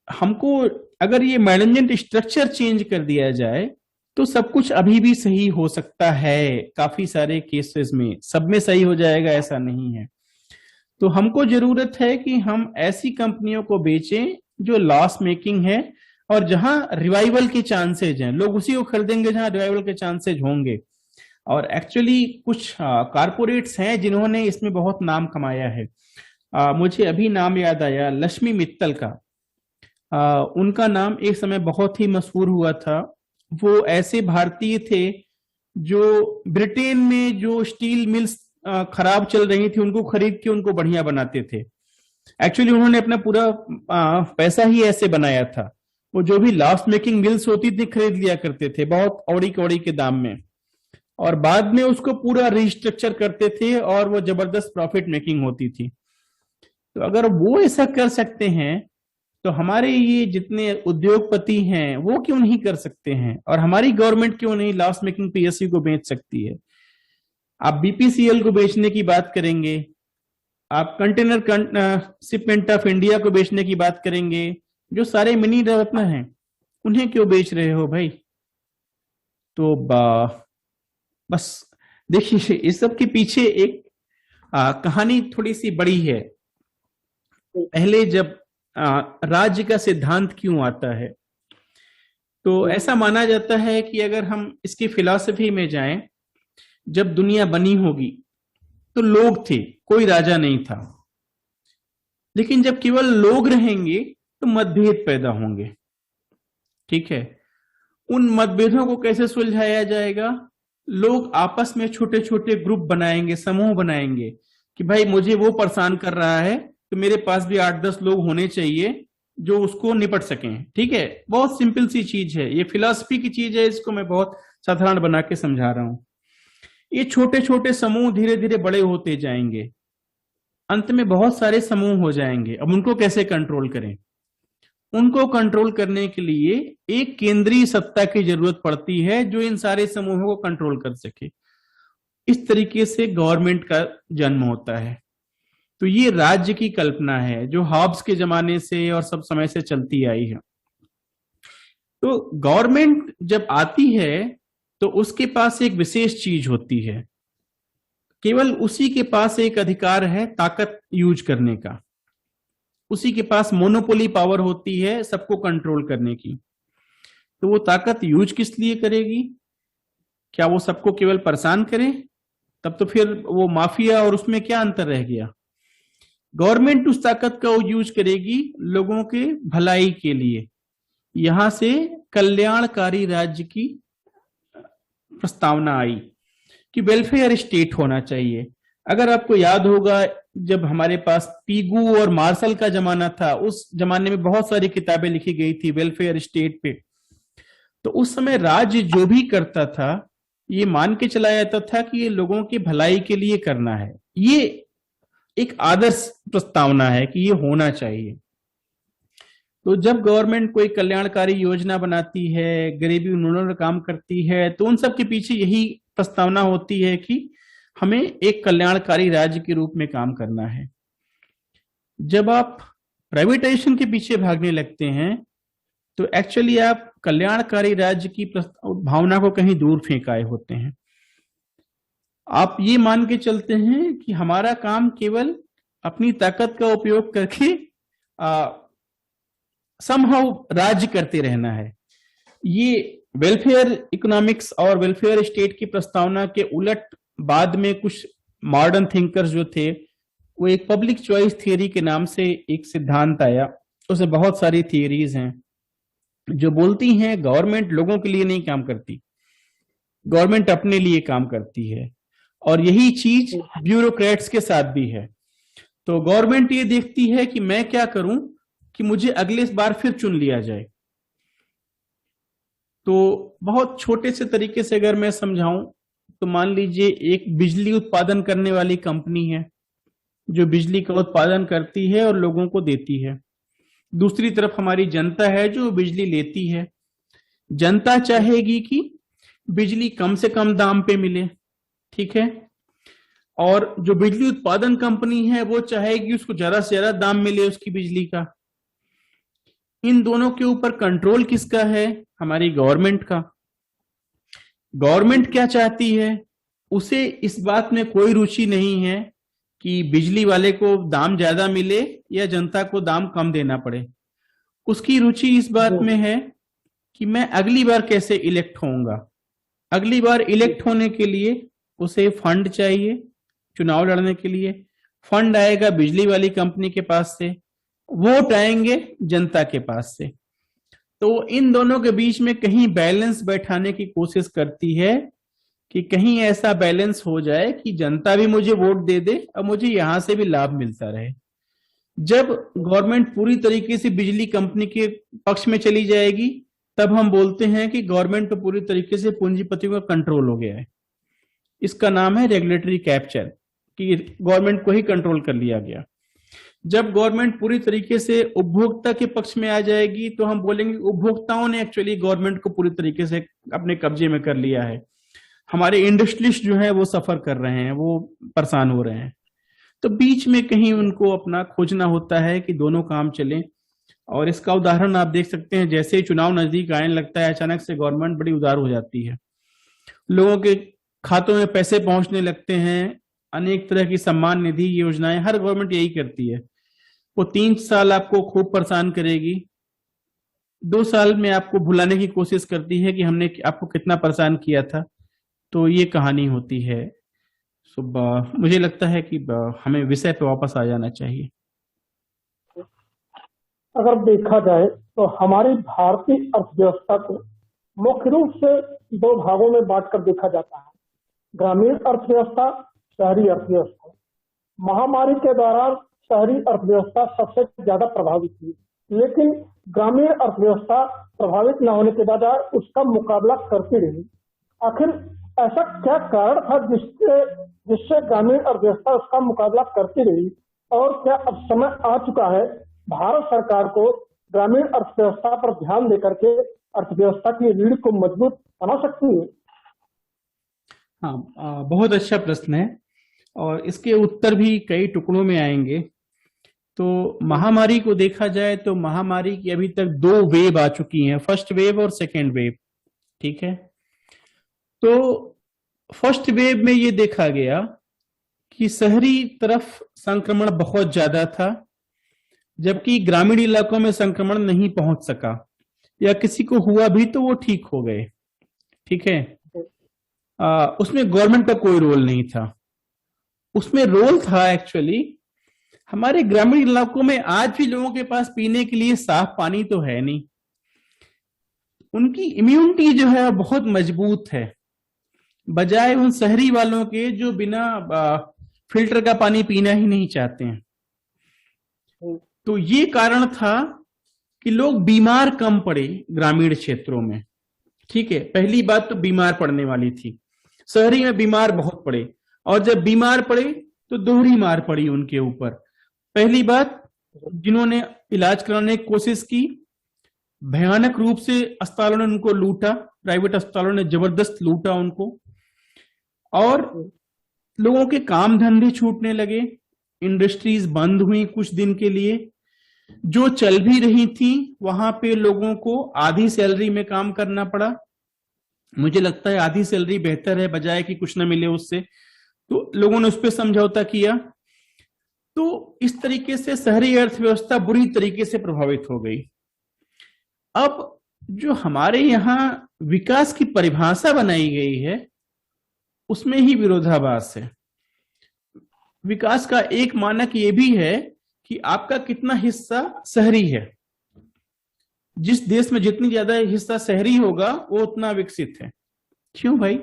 हमको अगर ये मैनेजमेंट स्ट्रक्चर चेंज कर दिया जाए तो सब कुछ अभी भी सही हो सकता है। काफी सारे केसेस में सब में सही हो जाएगा ऐसा नहीं है। तो हमको जरूरत है कि हम ऐसी कंपनियों को बेचें जो लॉस मेकिंग है और जहां रिवाइवल के चांसेज हैं, लोग उसी को खरीदेंगे जहां रिवाइवल के चांसेज होंगे। और एक्चुअली कुछ कारपोरेट्स हैं जिन्होंने इसमें बहुत नाम कमाया है। मुझे अभी नाम याद आया, लक्ष्मी मित्तल का। उनका नाम एक समय बहुत ही मशहूर हुआ था। वो ऐसे भारतीय थे जो ब्रिटेन में जो स्टील मिल्स खराब चल रही थी उनको खरीद के उनको बढ़िया बनाते थे। एक्चुअली उन्होंने अपना पूरा पैसा ही ऐसे बनाया था। वो जो भी लॉस मेकिंग मिल्स होती थी खरीद लिया करते थे बहुत औड़ी कौड़ी के दाम में, और बाद में उसको पूरा रिस्ट्रक्चर करते थे और वो जबरदस्त प्रॉफिट मेकिंग होती थी। तो अगर वो ऐसा कर सकते हैं तो हमारे ये जितने उद्योगपति हैं वो क्यों नहीं कर सकते हैं, और हमारी गवर्नमेंट क्यों नहीं लॉस मेकिंग PSU को बेच सकती है। आप BPCL को बेचने की बात करेंगे, आप कंटेनर शिपमेंट ऑफ इंडिया को बेचने की बात करेंगे, जो सारे मिनी रत्न हैं उन्हें क्यों बेच रहे हो भाई? तो बस देखिए इस सब के पीछे एक कहानी थोड़ी सी बड़ी है। पहले जब राज्य का सिद्धांत क्यों आता है, तो ऐसा माना जाता है कि अगर हम इसकी फिलॉसफी में जाएं, जब दुनिया बनी होगी तो लोग थे, कोई राजा नहीं था। लेकिन जब केवल लोग रहेंगे तो मतभेद पैदा होंगे। ठीक है, उन मतभेदों को कैसे सुलझाया जाएगा? लोग आपस में छोटे छोटे ग्रुप बनाएंगे, समूह बनाएंगे कि भाई मुझे वो परेशान कर रहा है तो मेरे पास भी 8-10 लोग होने चाहिए जो उसको निपट सकें। ठीक है, बहुत सिंपल सी चीज है, ये फिलॉसफी की चीज है, इसको मैं बहुत साधारण बना के समझा रहा हूं। ये छोटे छोटे समूह धीरे धीरे बड़े होते जाएंगे, अंत में बहुत सारे समूह हो जाएंगे। अब उनको कैसे कंट्रोल करें? उनको कंट्रोल करने के लिए एक केंद्रीय सत्ता की जरूरत पड़ती है जो इन सारे समूहों को कंट्रोल कर सके। इस तरीके से गवर्नमेंट का जन्म होता है। तो ये राज्य की कल्पना है जो हॉब्स के जमाने से और सब समय से चलती आई है। तो गवर्नमेंट जब आती है तो उसके पास एक विशेष चीज होती है, केवल उसी के पास एक अधिकार है ताकत यूज करने का। उसी के पास मोनोपोली पावर होती है सबको कंट्रोल करने की। तो वो ताकत यूज किस लिए करेगी? क्या वो सबको केवल परेशान करे? तब तो फिर वो माफिया और उसमें क्या अंतर रह गया? गवर्नमेंट उस ताकत का यूज करेगी लोगों के भलाई के लिए। यहां से कल्याणकारी राज्य की प्रस्तावना आई कि वेलफेयर स्टेट होना चाहिए। अगर आपको याद होगा जब हमारे पास पीगू और मार्शल का जमाना था, उस जमाने में बहुत सारी किताबें लिखी गई थी वेलफेयर स्टेट पे। तो उस समय राज्य जो भी करता था ये मान के चला जाता था कि ये लोगों की भलाई के लिए करना है। ये एक आदर्श प्रस्तावना है कि ये होना चाहिए। तो जब गवर्नमेंट कोई कल्याणकारी योजना बनाती है, गरीबी उन्मूलन का काम करती है, तो उन सब के पीछे यही प्रस्तावना होती है कि हमें एक कल्याणकारी राज्य के रूप में काम करना है। जब आप प्राइवेटाइजेशन के पीछे भागने लगते हैं तो एक्चुअली आप कल्याणकारी राज्य की भावना को कहीं दूर फेंक आए होते हैं। आप ये मान के चलते हैं कि हमारा काम केवल अपनी ताकत का उपयोग करके समहाउ राज्य करते रहना है। ये वेलफेयर इकोनॉमिक्स और वेलफेयर स्टेट की प्रस्तावना के उलट बाद में कुछ मॉडर्न थिंकर्स जो थे वो एक पब्लिक चॉइस थियरी के नाम से एक सिद्धांत आया। उसमें बहुत सारी थियरीज हैं जो बोलती हैं गवर्नमेंट लोगों के लिए नहीं काम करती, गवर्नमेंट अपने लिए काम करती है, और यही चीज ब्यूरोक्रेट्स के साथ भी है। तो गवर्नमेंट ये देखती है कि मैं क्या करूं कि मुझे अगले बार फिर चुन लिया जाए। तो बहुत छोटे से तरीके से अगर मैं समझाऊं तो मान लीजिए एक बिजली उत्पादन करने वाली कंपनी है जो बिजली का उत्पादन करती है और लोगों को देती है। दूसरी तरफ हमारी जनता है जो बिजली लेती है। जनता चाहेगी कि बिजली कम से कम दाम पे मिले, ठीक है, और जो बिजली उत्पादन कंपनी है वो चाहेगी उसको ज्यादा से ज्यादा दाम मिले उसकी बिजली का। इन दोनों के ऊपर कंट्रोल किसका है? हमारी गवर्नमेंट का। गवर्नमेंट क्या चाहती है? उसे इस बात में कोई रुचि नहीं है कि बिजली वाले को दाम ज्यादा मिले या जनता को दाम कम देना पड़े। उसकी रुचि इस बात में है कि मैं अगली बार कैसे इलेक्ट होऊंगा। अगली बार इलेक्ट होने के लिए उसे फंड चाहिए, चुनाव लड़ने के लिए फंड आएगा बिजली वाली कंपनी के पास से, वोट आएंगे जनता के पास से। तो इन दोनों के बीच में कहीं बैलेंस बैठाने की कोशिश करती है कि कहीं ऐसा बैलेंस हो जाए कि जनता भी मुझे वोट दे दे और मुझे यहां से भी लाभ मिलता रहे। जब गवर्नमेंट पूरी तरीके से बिजली कंपनी के पक्ष में चली जाएगी तब हम बोलते हैं कि गवर्नमेंट को पूरी तरीके से पूंजीपतियों का कंट्रोल हो गया है। इसका नाम है रेगुलेटरी कैप्चर, कि गवर्नमेंट को ही कंट्रोल कर लिया गया। जब गवर्नमेंट पूरी तरीके से उपभोक्ता के पक्ष में आ जाएगी तो हम बोलेंगे उपभोक्ताओं ने एक्चुअली गवर्नमेंट को पूरी तरीके से अपने कब्जे में कर लिया है। हमारे इंडस्ट्रियलिस्ट जो है वो सफर कर रहे हैं, वो परेशान हो रहे हैं। तो बीच में कहीं उनको अपना खोजना होता है कि दोनों काम चलें। और इसका उदाहरण आप देख सकते हैं, जैसे ही चुनाव नजदीक आने लगता है अचानक से गवर्नमेंट बड़ी उदार हो जाती है, लोगों के खातों में पैसे पहुंचने लगते हैं, अनेक तरह की सम्मान निधि योजनाएं, हर गवर्नमेंट यही करती है। वो 3 साल आपको खूब परेशान करेगी, 2 साल में आपको भुलाने की कोशिश करती है कि हमने आपको कितना परेशान किया था। तो ये कहानी होती है। मुझे लगता है कि हमें विषय पे वापस आ जाना चाहिए। अगर देखा जाए तो हमारी भारतीय अर्थव्यवस्था को मुख्य रूप से 2 भागों में बांटकर देखा जाता है, ग्रामीण अर्थव्यवस्था, शहरी अर्थव्यवस्था। महामारी के दौरान शहरी अर्थव्यवस्था सबसे ज्यादा प्रभावित हुई, लेकिन ग्रामीण अर्थव्यवस्था प्रभावित न होने के बजाय उसका मुकाबला करती रही। आखिर ऐसा क्या कारण था जिससे ग्रामीण अर्थव्यवस्था उसका मुकाबला करती रही, और क्या अब समय आ चुका है भारत सरकार को ग्रामीण अर्थव्यवस्था पर ध्यान देकर के अर्थव्यवस्था की रीढ़ को मजबूत बना सकती है? हाँ, बहुत अच्छा प्रश्न है और इसके उत्तर भी कई टुकड़ों में आएंगे। तो महामारी को देखा जाए तो महामारी की अभी तक 2 वेव आ चुकी हैं, फर्स्ट वेव और सेकेंड वेव, ठीक है। तो फर्स्ट वेव में ये देखा गया कि शहरी तरफ संक्रमण बहुत ज्यादा था, जबकि ग्रामीण इलाकों में संक्रमण नहीं पहुंच सका, या किसी को हुआ भी तो वो ठीक हो गए, ठीक है। उसमें गवर्नमेंट का कोई रोल नहीं था। उसमें रोल था एक्चुअली हमारे ग्रामीण इलाकों में आज भी लोगों के पास पीने के लिए साफ पानी तो है नहीं, उनकी इम्यूनिटी जो है बहुत मजबूत है, बजाय उन शहरी वालों के जो बिना फिल्टर का पानी पीना ही नहीं चाहते हैं। तो ये कारण था कि लोग बीमार कम पड़े ग्रामीण क्षेत्रों में, ठीक है। पहली बात तो बीमार पड़ने वाली थी, शहरी में बीमार बहुत पड़े, और जब बीमार पड़े तो दोहरी मार पड़ी उनके ऊपर। पहली बात, जिन्होंने इलाज कराने की कोशिश की, भयानक रूप से अस्पतालों ने उनको लूटा, प्राइवेट अस्पतालों ने जबरदस्त लूटा उनको, और लोगों के काम धंधे छूटने लगे, इंडस्ट्रीज बंद हुई कुछ दिन के लिए, जो चल भी रही थी वहां पे लोगों को आधी सैलरी में काम करना पड़ा। मुझे लगता है आधी सैलरी बेहतर है बजाय कि कुछ ना मिले उससे, तो लोगों ने उस पर समझौता किया। तो इस तरीके से शहरी अर्थव्यवस्था बुरी तरीके से प्रभावित हो गई। अब जो हमारे यहाँ विकास की परिभाषा बनाई गई है उसमें ही विरोधाभास है। विकास का एक मानक ये भी है कि आपका कितना हिस्सा शहरी है। जिस देश में जितनी ज्यादा हिस्सा शहरी होगा वो उतना विकसित है। क्यों भाई?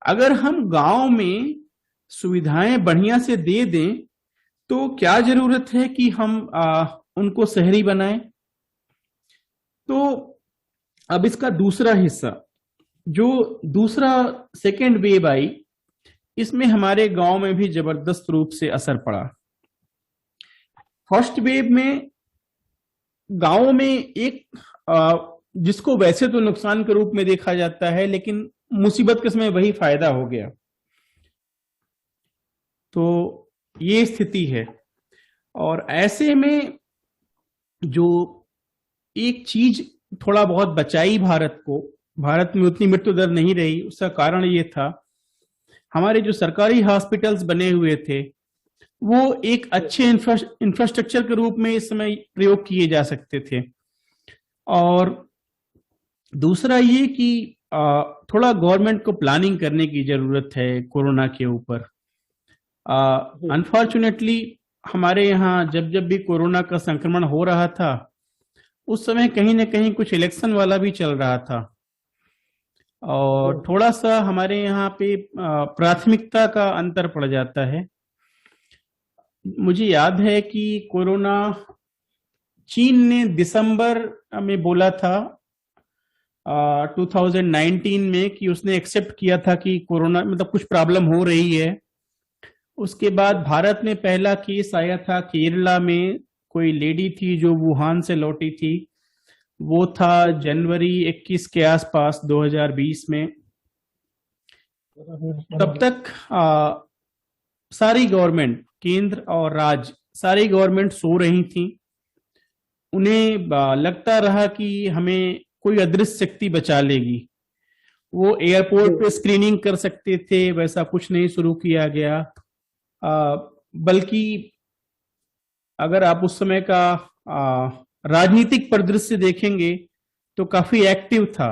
अगर हम गांव में सुविधाएं बढ़िया से दे दें तो क्या जरूरत है कि हम उनको शहरी बनाएं? तो अब इसका दूसरा हिस्सा, जो दूसरा सेकेंड वेव आई, इसमें हमारे गांव में भी जबरदस्त रूप से असर पड़ा। फर्स्ट वेव में गांव में एक जिसको वैसे तो नुकसान के रूप में देखा जाता है, लेकिन मुसीबत के समय वही फायदा हो गया। तो ये स्थिति है। और ऐसे में जो एक चीज थोड़ा बहुत बचाई भारत को, भारत में उतनी मृत्यु दर नहीं रही, उसका कारण ये था हमारे जो सरकारी हॉस्पिटल्स बने हुए थे वो एक अच्छे इंफ्रास्ट्रक्चर के रूप में इस समय प्रयोग किए जा सकते थे। और दूसरा ये कि थोड़ा गवर्नमेंट को प्लानिंग करने की जरूरत है कोरोना के ऊपर। अनफॉर्चुनेटली हमारे यहाँ जब जब भी कोरोना का संक्रमण हो रहा था उस समय कहीं ना कहीं कुछ इलेक्शन वाला भी चल रहा था, और थोड़ा सा हमारे यहाँ पे प्राथमिकता का अंतर पड़ जाता है। मुझे याद है कि कोरोना चीन ने दिसंबर में बोला था 2019 में कि उसने एक्सेप्ट किया था कि कोरोना मतलब कुछ प्रॉब्लम हो रही है। उसके बाद भारत में पहला केस आया था केरला में, कोई लेडी थी जो वुहान से लौटी थी, वो था जनवरी 21 के आसपास 2020 में। तब तक सारी गवर्नमेंट, केंद्र और राज्य, सारी गवर्नमेंट सो रही थी। उन्हें लगता रहा कि हमें कोई अदृश्य शक्ति बचा लेगी। वो एयरपोर्ट पे स्क्रीनिंग कर सकते थे, वैसा कुछ नहीं शुरू किया गया। बल्कि अगर आप उस समय का राजनीतिक परिदृश्य देखेंगे तो काफी एक्टिव था।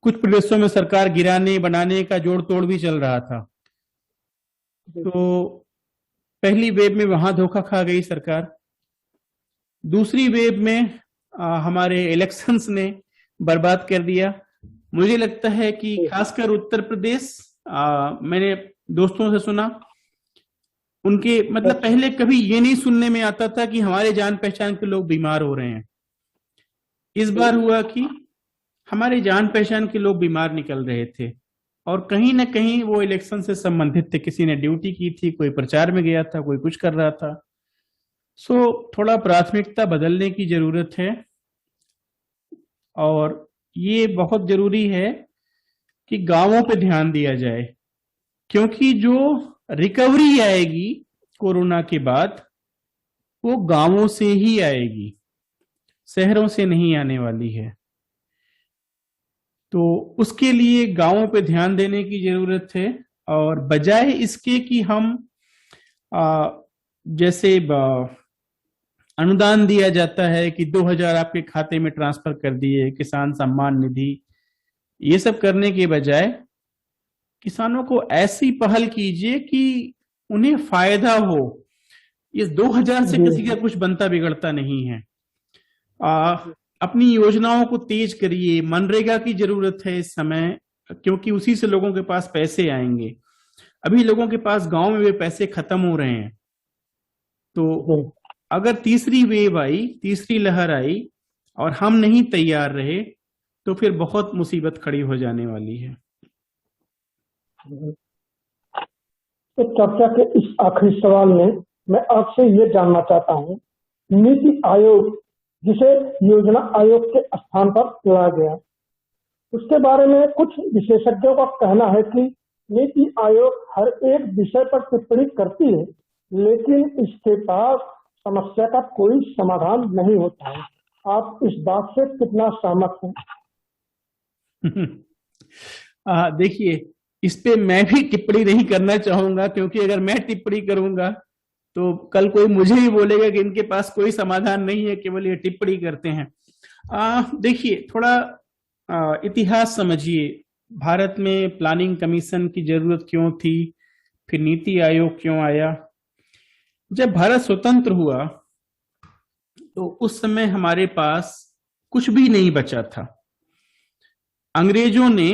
कुछ प्रदेशों में सरकार गिराने बनाने का जोड़ तोड़ भी चल रहा था। तो पहली वेव में वहां धोखा खा गई सरकार। दूसरी वेव में हमारे इलेक्शंस ने बर्बाद कर दिया। मुझे लगता है कि खासकर उत्तर प्रदेश, मैंने दोस्तों से सुना, उनके मतलब पहले कभी ये नहीं सुनने में आता था कि हमारे जान पहचान के लोग बीमार हो रहे हैं। इस बार हुआ कि हमारे जान पहचान के लोग बीमार निकल रहे थे, और कहीं ना कहीं वो इलेक्शन से संबंधित थे। किसी ने ड्यूटी की थी, कोई प्रचार में गया था, कोई कुछ कर रहा था। सो थोड़ा प्राथमिकता बदलने की जरूरत है, और ये बहुत जरूरी है कि गांवों पे ध्यान दिया जाए, क्योंकि जो रिकवरी आएगी कोरोना के बाद वो गांवों से ही आएगी, शहरों से नहीं आने वाली है। तो उसके लिए गांवों पे ध्यान देने की जरूरत है। और बजाय इसके कि हम जैसे अनुदान दिया जाता है कि 2000 आपके खाते में ट्रांसफर कर दिए, किसान सम्मान निधि, ये सब करने के बजाय किसानों को ऐसी पहल कीजिए कि उन्हें फायदा हो। इस 2000 से किसी का कुछ बनता बिगड़ता नहीं है। अपनी योजनाओं को तेज करिए। मनरेगा की जरूरत है इस समय, क्योंकि उसी से लोगों के पास पैसे आएंगे। अभी लोगों के पास गांव में वे पैसे खत्म हो रहे हैं। तो अगर तीसरी वेव आई, तीसरी लहर आई और हम नहीं तैयार रहे तो फिर बहुत मुसीबत खड़ी हो जाने वाली है। तो चर्चा के इस आखिरी सवाल में मैं आपसे ये जानना चाहता हूँ, नीति आयोग जिसे योजना आयोग के स्थान पर लाया गया, उसके बारे में कुछ विशेषज्ञों का कहना है कि नीति आयोग हर एक विषय पर टिप्पणी करती है, लेकिन इसके पास समस्या का कोई समाधान नहीं होता है। आप इस बात से कितना सहमत हैं? देखिए, इस पे मैं भी टिप्पणी नहीं करना चाहूंगा, क्योंकि अगर मैं टिप्पणी करूंगा तो कल कोई मुझे ही बोलेगा कि इनके पास कोई समाधान नहीं है, केवल ये टिप्पणी करते हैं। देखिए, थोड़ा इतिहास समझिए। भारत में प्लानिंग कमीशन की जरूरत क्यों थी, फिर नीति आयोग क्यों आया। जब भारत स्वतंत्र हुआ तो उस समय हमारे पास कुछ भी नहीं बचा था। अंग्रेजों ने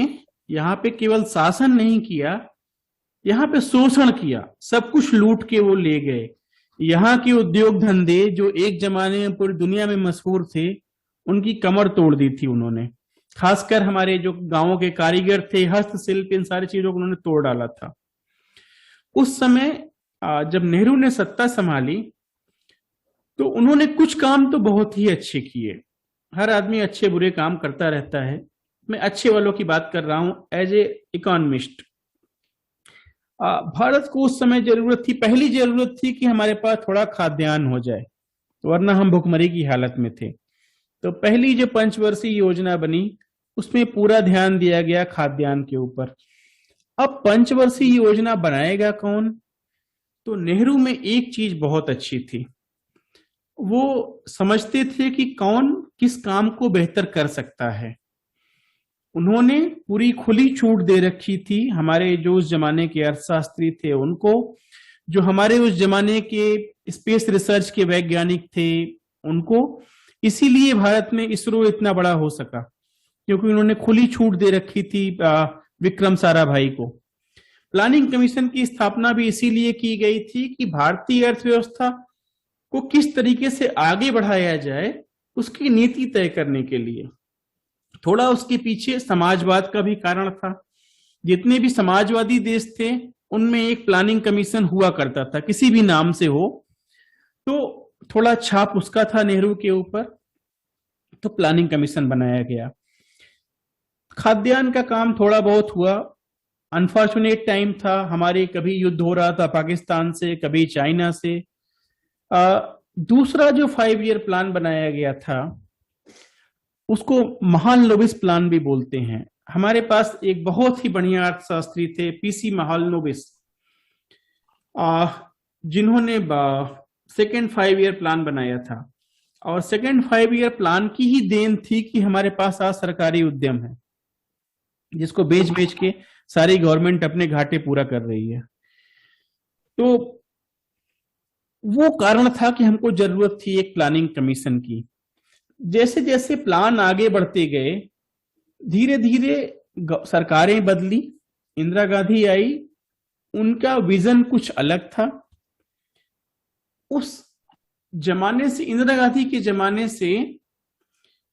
यहाँ पे केवल शासन नहीं किया, यहाँ पे शोषण किया, सब कुछ लूट के वो ले गए। यहाँ के उद्योग धंधे जो एक जमाने में पूरी दुनिया में मशहूर थे, उनकी कमर तोड़ दी थी उन्होंने। खासकर हमारे जो गांवों के कारीगर थे, हस्तशिल्प, इन सारी चीजों को उन्होंने तोड़ डाला था। उस समय जब नेहरू ने सत्ता संभाली तो उन्होंने कुछ काम तो बहुत ही अच्छे किए। हर आदमी अच्छे बुरे काम करता रहता है, मैं अच्छे वालों की बात कर रहा हूं एज ए इकोनॉमिस्ट। भारत को उस समय जरूरत थी, पहली जरूरत थी कि हमारे पास थोड़ा खाद्यान्न हो जाए, वरना हम भुखमरी की हालत में थे। तो पहली जो पंचवर्षीय योजना बनी, उसमें पूरा ध्यान दिया गया खाद्यान्न के ऊपर। अब पंचवर्षीय योजना बनाएगा कौन? तो नेहरू में एक चीज बहुत अच्छी थी, वो समझते थे कि कौन किस काम को बेहतर कर सकता है। उन्होंने पूरी खुली छूट दे रखी थी हमारे जो उस जमाने के अर्थशास्त्री थे उनको, जो हमारे उस जमाने के स्पेस रिसर्च के वैज्ञानिक थे उनको। इसीलिए भारत में इसरो इतना बड़ा हो सका, क्योंकि उन्होंने खुली छूट दे रखी थी विक्रम साराभाई को। प्लानिंग कमीशन की स्थापना भी इसीलिए की गई थी कि भारतीय अर्थव्यवस्था को किस तरीके से आगे बढ़ाया जाए, उसकी नीति तय करने के लिए। थोड़ा उसके पीछे समाजवाद का भी कारण था। जितने भी समाजवादी देश थे उनमें एक प्लानिंग कमीशन हुआ करता था, किसी भी नाम से हो, तो थोड़ा छाप उसका था नेहरू के ऊपर, तो प्लानिंग कमीशन बनाया गया। खाद्यान्न का काम थोड़ा बहुत हुआ। अनफॉर्चुनेट टाइम था, हमारे कभी युद्ध हो रहा था पाकिस्तान से, कभी चाइना से। दूसरा जो 5 ईयर प्लान बनाया गया था उसको महालनोबिस प्लान भी बोलते हैं। हमारे पास एक बहुत ही बढ़िया अर्थशास्त्री थे, पीसी महालनोबिस, जिन्होंने सेकेंड 5 ईयर प्लान बनाया था। और सेकेंड 5 ईयर प्लान की ही देन थी कि हमारे पास आज सरकारी उद्यम है, जिसको बेच बेच के सारी गवर्नमेंट अपने घाटे पूरा कर रही है। तो वो कारण था कि हमको जरूरत थी एक प्लानिंग कमीशन की। जैसे जैसे प्लान आगे बढ़ते गए, धीरे धीरे सरकारें बदली, इंदिरा गांधी आई, उनका विजन कुछ अलग था। उस जमाने से, इंदिरा गांधी के जमाने से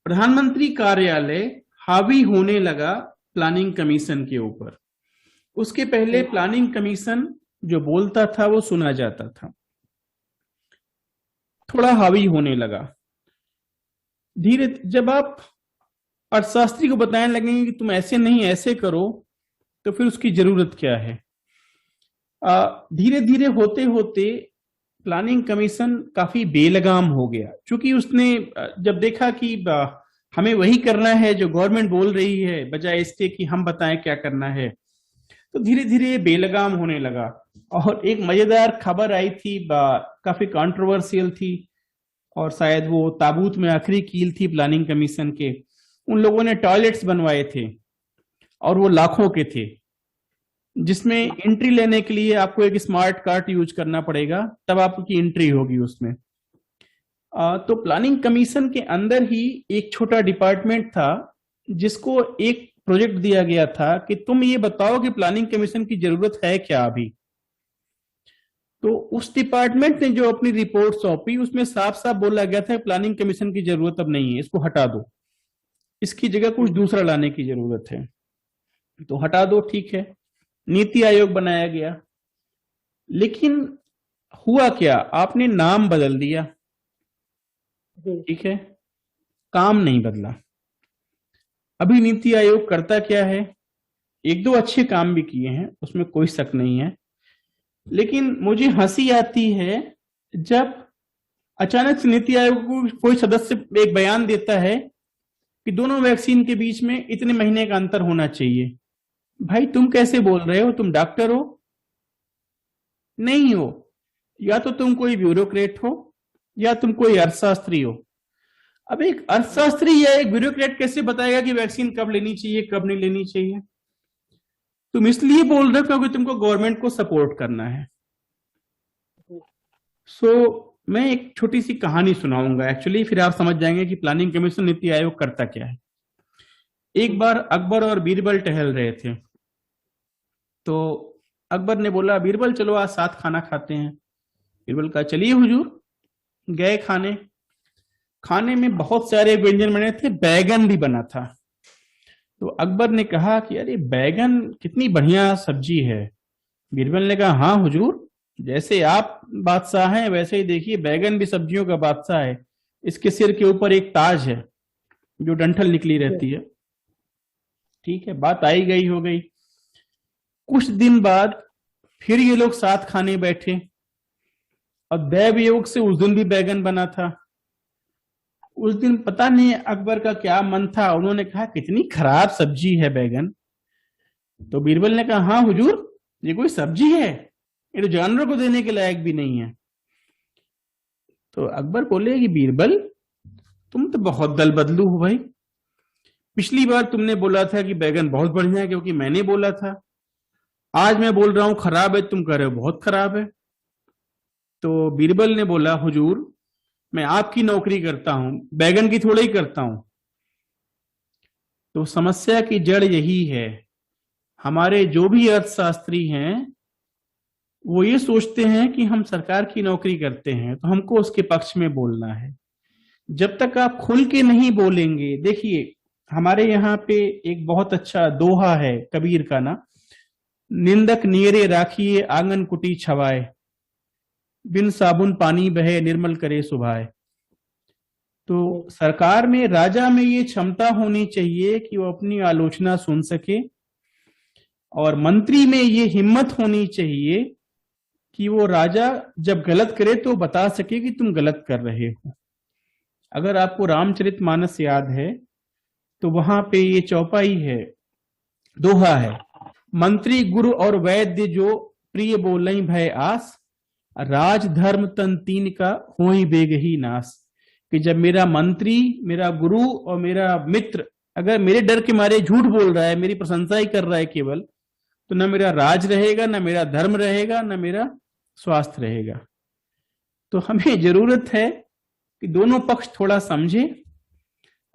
प्रधानमंत्री कार्यालय हावी होने लगा प्लानिंग कमीशन के ऊपर। उसके पहले प्लानिंग कमीशन जो बोलता था वो सुना जाता था, थोड़ा हावी होने लगा। धीरे जब आप अर्थशास्त्री को बताने लगेंगे कि तुम ऐसे नहीं ऐसे करो, तो फिर उसकी जरूरत क्या है। धीरे धीरे होते होते प्लानिंग कमीशन काफी बेलगाम हो गया, क्योंकि उसने जब देखा कि हमें वही करना है जो गवर्नमेंट बोल रही है, बजाय इसके कि हम बताएं क्या करना है, तो धीरे धीरे बेलगाम होने लगा। और एक मजेदार खबर आई थी, काफी कंट्रोवर्शियल थी, और शायद वो ताबूत में आखिरी कील थी प्लानिंग कमीशन के। उन लोगों ने टॉयलेट्स बनवाए थे और वो लाखों के थे, जिसमें एंट्री लेने के लिए आपको एक स्मार्ट कार्ड यूज करना पड़ेगा, तब आपकी एंट्री होगी उसमें। तो प्लानिंग कमीशन के अंदर ही एक छोटा डिपार्टमेंट था जिसको एक प्रोजेक्ट दिया गया था कि तुम ये बताओ कि प्लानिंग कमीशन की जरूरत है क्या अभी। तो उस डिपार्टमेंट ने जो अपनी रिपोर्ट सौंपी, उसमें साफ साफ बोला गया था प्लानिंग कमीशन की जरूरत अब नहीं है, इसको हटा दो, इसकी जगह कुछ दूसरा लाने की जरूरत है। तो हटा दो, ठीक है। नीति आयोग बनाया गया, लेकिन हुआ क्या, आपने नाम बदल दिया, ठीक है, काम नहीं बदला। अभी नीति आयोग करता क्या है, एक दो अच्छे काम भी किए हैं, उसमें कोई शक नहीं है, लेकिन मुझे हंसी आती है जब अचानक से नीति आयोग को कोई सदस्य एक बयान देता है कि दोनों वैक्सीन के बीच में इतने महीने का अंतर होना चाहिए। भाई तुम कैसे बोल रहे हो? तुम डॉक्टर हो? नहीं हो। या तो तुम कोई ब्यूरोक्रेट हो या तुम कोई अर्थशास्त्री हो। अब एक अर्थशास्त्री या एक ब्यूरोक्रेट कैसे बताएगा कि वैक्सीन कब लेनी चाहिए, कब नहीं लेनी चाहिए? तुम इसलिए बोल रहे हो क्योंकि तुमको गवर्नमेंट को सपोर्ट करना है। मैं एक छोटी सी कहानी सुनाऊंगा एक्चुअली, फिर आप समझ जाएंगे कि प्लानिंग कमीशन नीति आयोग करता क्या है। एक बार अकबर और बीरबल टहल रहे थे, तो अकबर ने बोला, बीरबल चलो आज साथ खाना खाते हैं। बीरबल कहा चलिए हुजूर। गए खाने में बहुत सारे व्यंजन बने थे, बैगन भी बना था। तो अकबर ने कहा कि अरे बैगन कितनी बढ़िया सब्जी है। बीरबल ने कहा हाँ हुजूर, जैसे आप बादशाह हैं वैसे ही देखिए बैगन भी सब्जियों का बादशाह है। इसके सिर के ऊपर एक ताज है जो डंठल निकली रहती है। ठीक है, बात आई गई हो गई। कुछ दिन बाद फिर ये लोग साथ खाने बैठे और दैव योग से उस दिन भी बैगन बना था। उस दिन पता नहीं अकबर का क्या मन था, उन्होंने कहा कितनी खराब सब्जी है बैगन। तो बीरबल ने कहा हाँ हुजूर, ये कोई सब्जी है? ये तो जानवर को देने के लायक भी नहीं है। तो अकबर बोले कि बीरबल तुम तो बहुत दल बदलू हो भाई। पिछली बार तुमने बोला था कि बैगन बहुत बढ़िया है क्योंकि मैंने बोला था, आज मैं बोल रहा हूं खराब है, तुम कह रहे हो बहुत खराब है। तो बीरबल ने बोला हुजूर मैं आपकी नौकरी करता हूं, बैगन की थोड़ा ही करता हूं। तो समस्या की जड़ यही है, हमारे जो भी अर्थशास्त्री हैं वो ये सोचते हैं कि हम सरकार की नौकरी करते हैं तो हमको उसके पक्ष में बोलना है। जब तक आप खुल के नहीं बोलेंगे, देखिए हमारे यहाँ पे एक बहुत अच्छा दोहा है कबीर का ना, निंदक नियरे राखिए आंगन कुटी छवाए, बिन साबुन पानी बहे निर्मल करे सुभाए। तो सरकार में, राजा में ये क्षमता होनी चाहिए कि वो अपनी आलोचना सुन सके, और मंत्री में ये हिम्मत होनी चाहिए कि वो राजा जब गलत करे तो बता सके कि तुम गलत कर रहे हो। अगर आपको रामचरितमानस याद है तो वहां पे ये चौपाई है, दोहा है, मंत्री गुरु और वैद्य जो प्रिय बोलई भय आस, राज धर्म तन तीन का होई बेग ही नास। कि जब मेरा मंत्री, मेरा गुरु और मेरा मित्र अगर मेरे डर के मारे झूठ बोल रहा है, मेरी प्रशंसा ही कर रहा है केवल, तो न मेरा राज रहेगा, न मेरा धर्म रहेगा, न मेरा स्वास्थ्य रहेगा। तो हमें जरूरत है कि दोनों पक्ष थोड़ा समझे,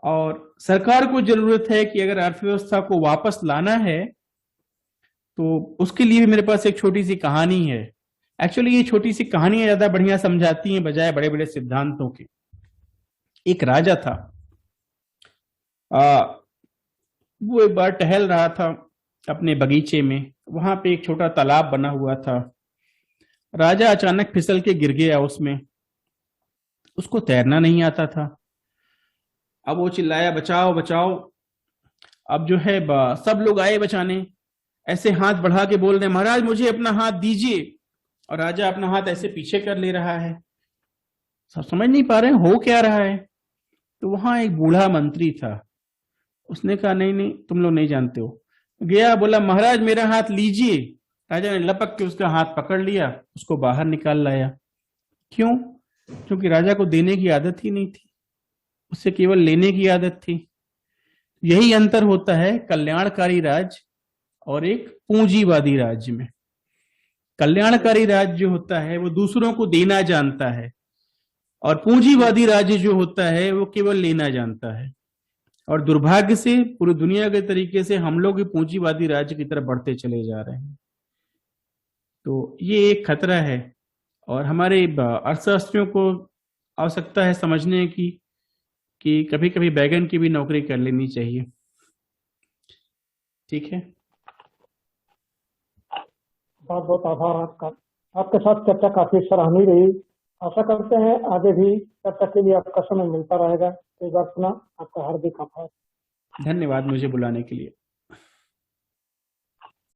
और सरकार को जरूरत है कि अगर अर्थव्यवस्था को वापस लाना है तो उसके लिए भी मेरे पास एक छोटी सी कहानी है। एक्चुअली ये छोटी सी कहानियां ज्यादा बढ़िया समझाती हैं बजाय बड़े बड़े सिद्धांतों के। एक राजा था, वो एक बार टहल रहा था अपने बगीचे में, वहां पे एक छोटा तालाब बना हुआ था। राजा अचानक फिसल के गिर गया उसमें, उसको तैरना नहीं आता था। अब वो चिल्लाया बचाओ बचाओ। अब जो है सब लोग आए बचाने, ऐसे हाथ बढ़ा के बोल रहे महाराज मुझे अपना हाथ दीजिए, और राजा अपना हाथ ऐसे पीछे कर ले रहा है। सब समझ नहीं पा रहे हो क्या रहा है। तो वहां एक बूढ़ा मंत्री था, उसने कहा नहीं नहीं तुम लोग नहीं जानते हो। गया, बोला महाराज मेरा हाथ लीजिए। राजा ने लपक के उसका हाथ पकड़ लिया, उसको बाहर निकाल लाया। क्यों? क्योंकि राजा को देने की आदत ही नहीं थी, उससे केवल लेने की आदत थी। यही अंतर होता है कल्याणकारी राज्य और एक पूंजीवादी राज्य में। कल्याणकारी राज्य जो होता है वो दूसरों को देना जानता है, और पूंजीवादी राज्य जो होता है वो केवल लेना जानता है। और दुर्भाग्य से पूरी दुनिया के तरीके से हम लोग पूंजीवादी राज्य की तरफ बढ़ते चले जा रहे हैं। तो ये एक खतरा है, और हमारे अर्थशास्त्रियों को आवश्यकता है समझने की कि कभी कभी बैगन की भी नौकरी कर लेनी चाहिए। ठीक है, बहुत बहुत आभार आपका। आपके साथ चर्चा काफी सराहनीय रही। आशा करते हैं आगे भी चर्चा के लिए आपका समय मिलता रहेगा। एक बार पुनः आपका हार्दिक आभार। धन्यवाद मुझे बुलाने के लिए।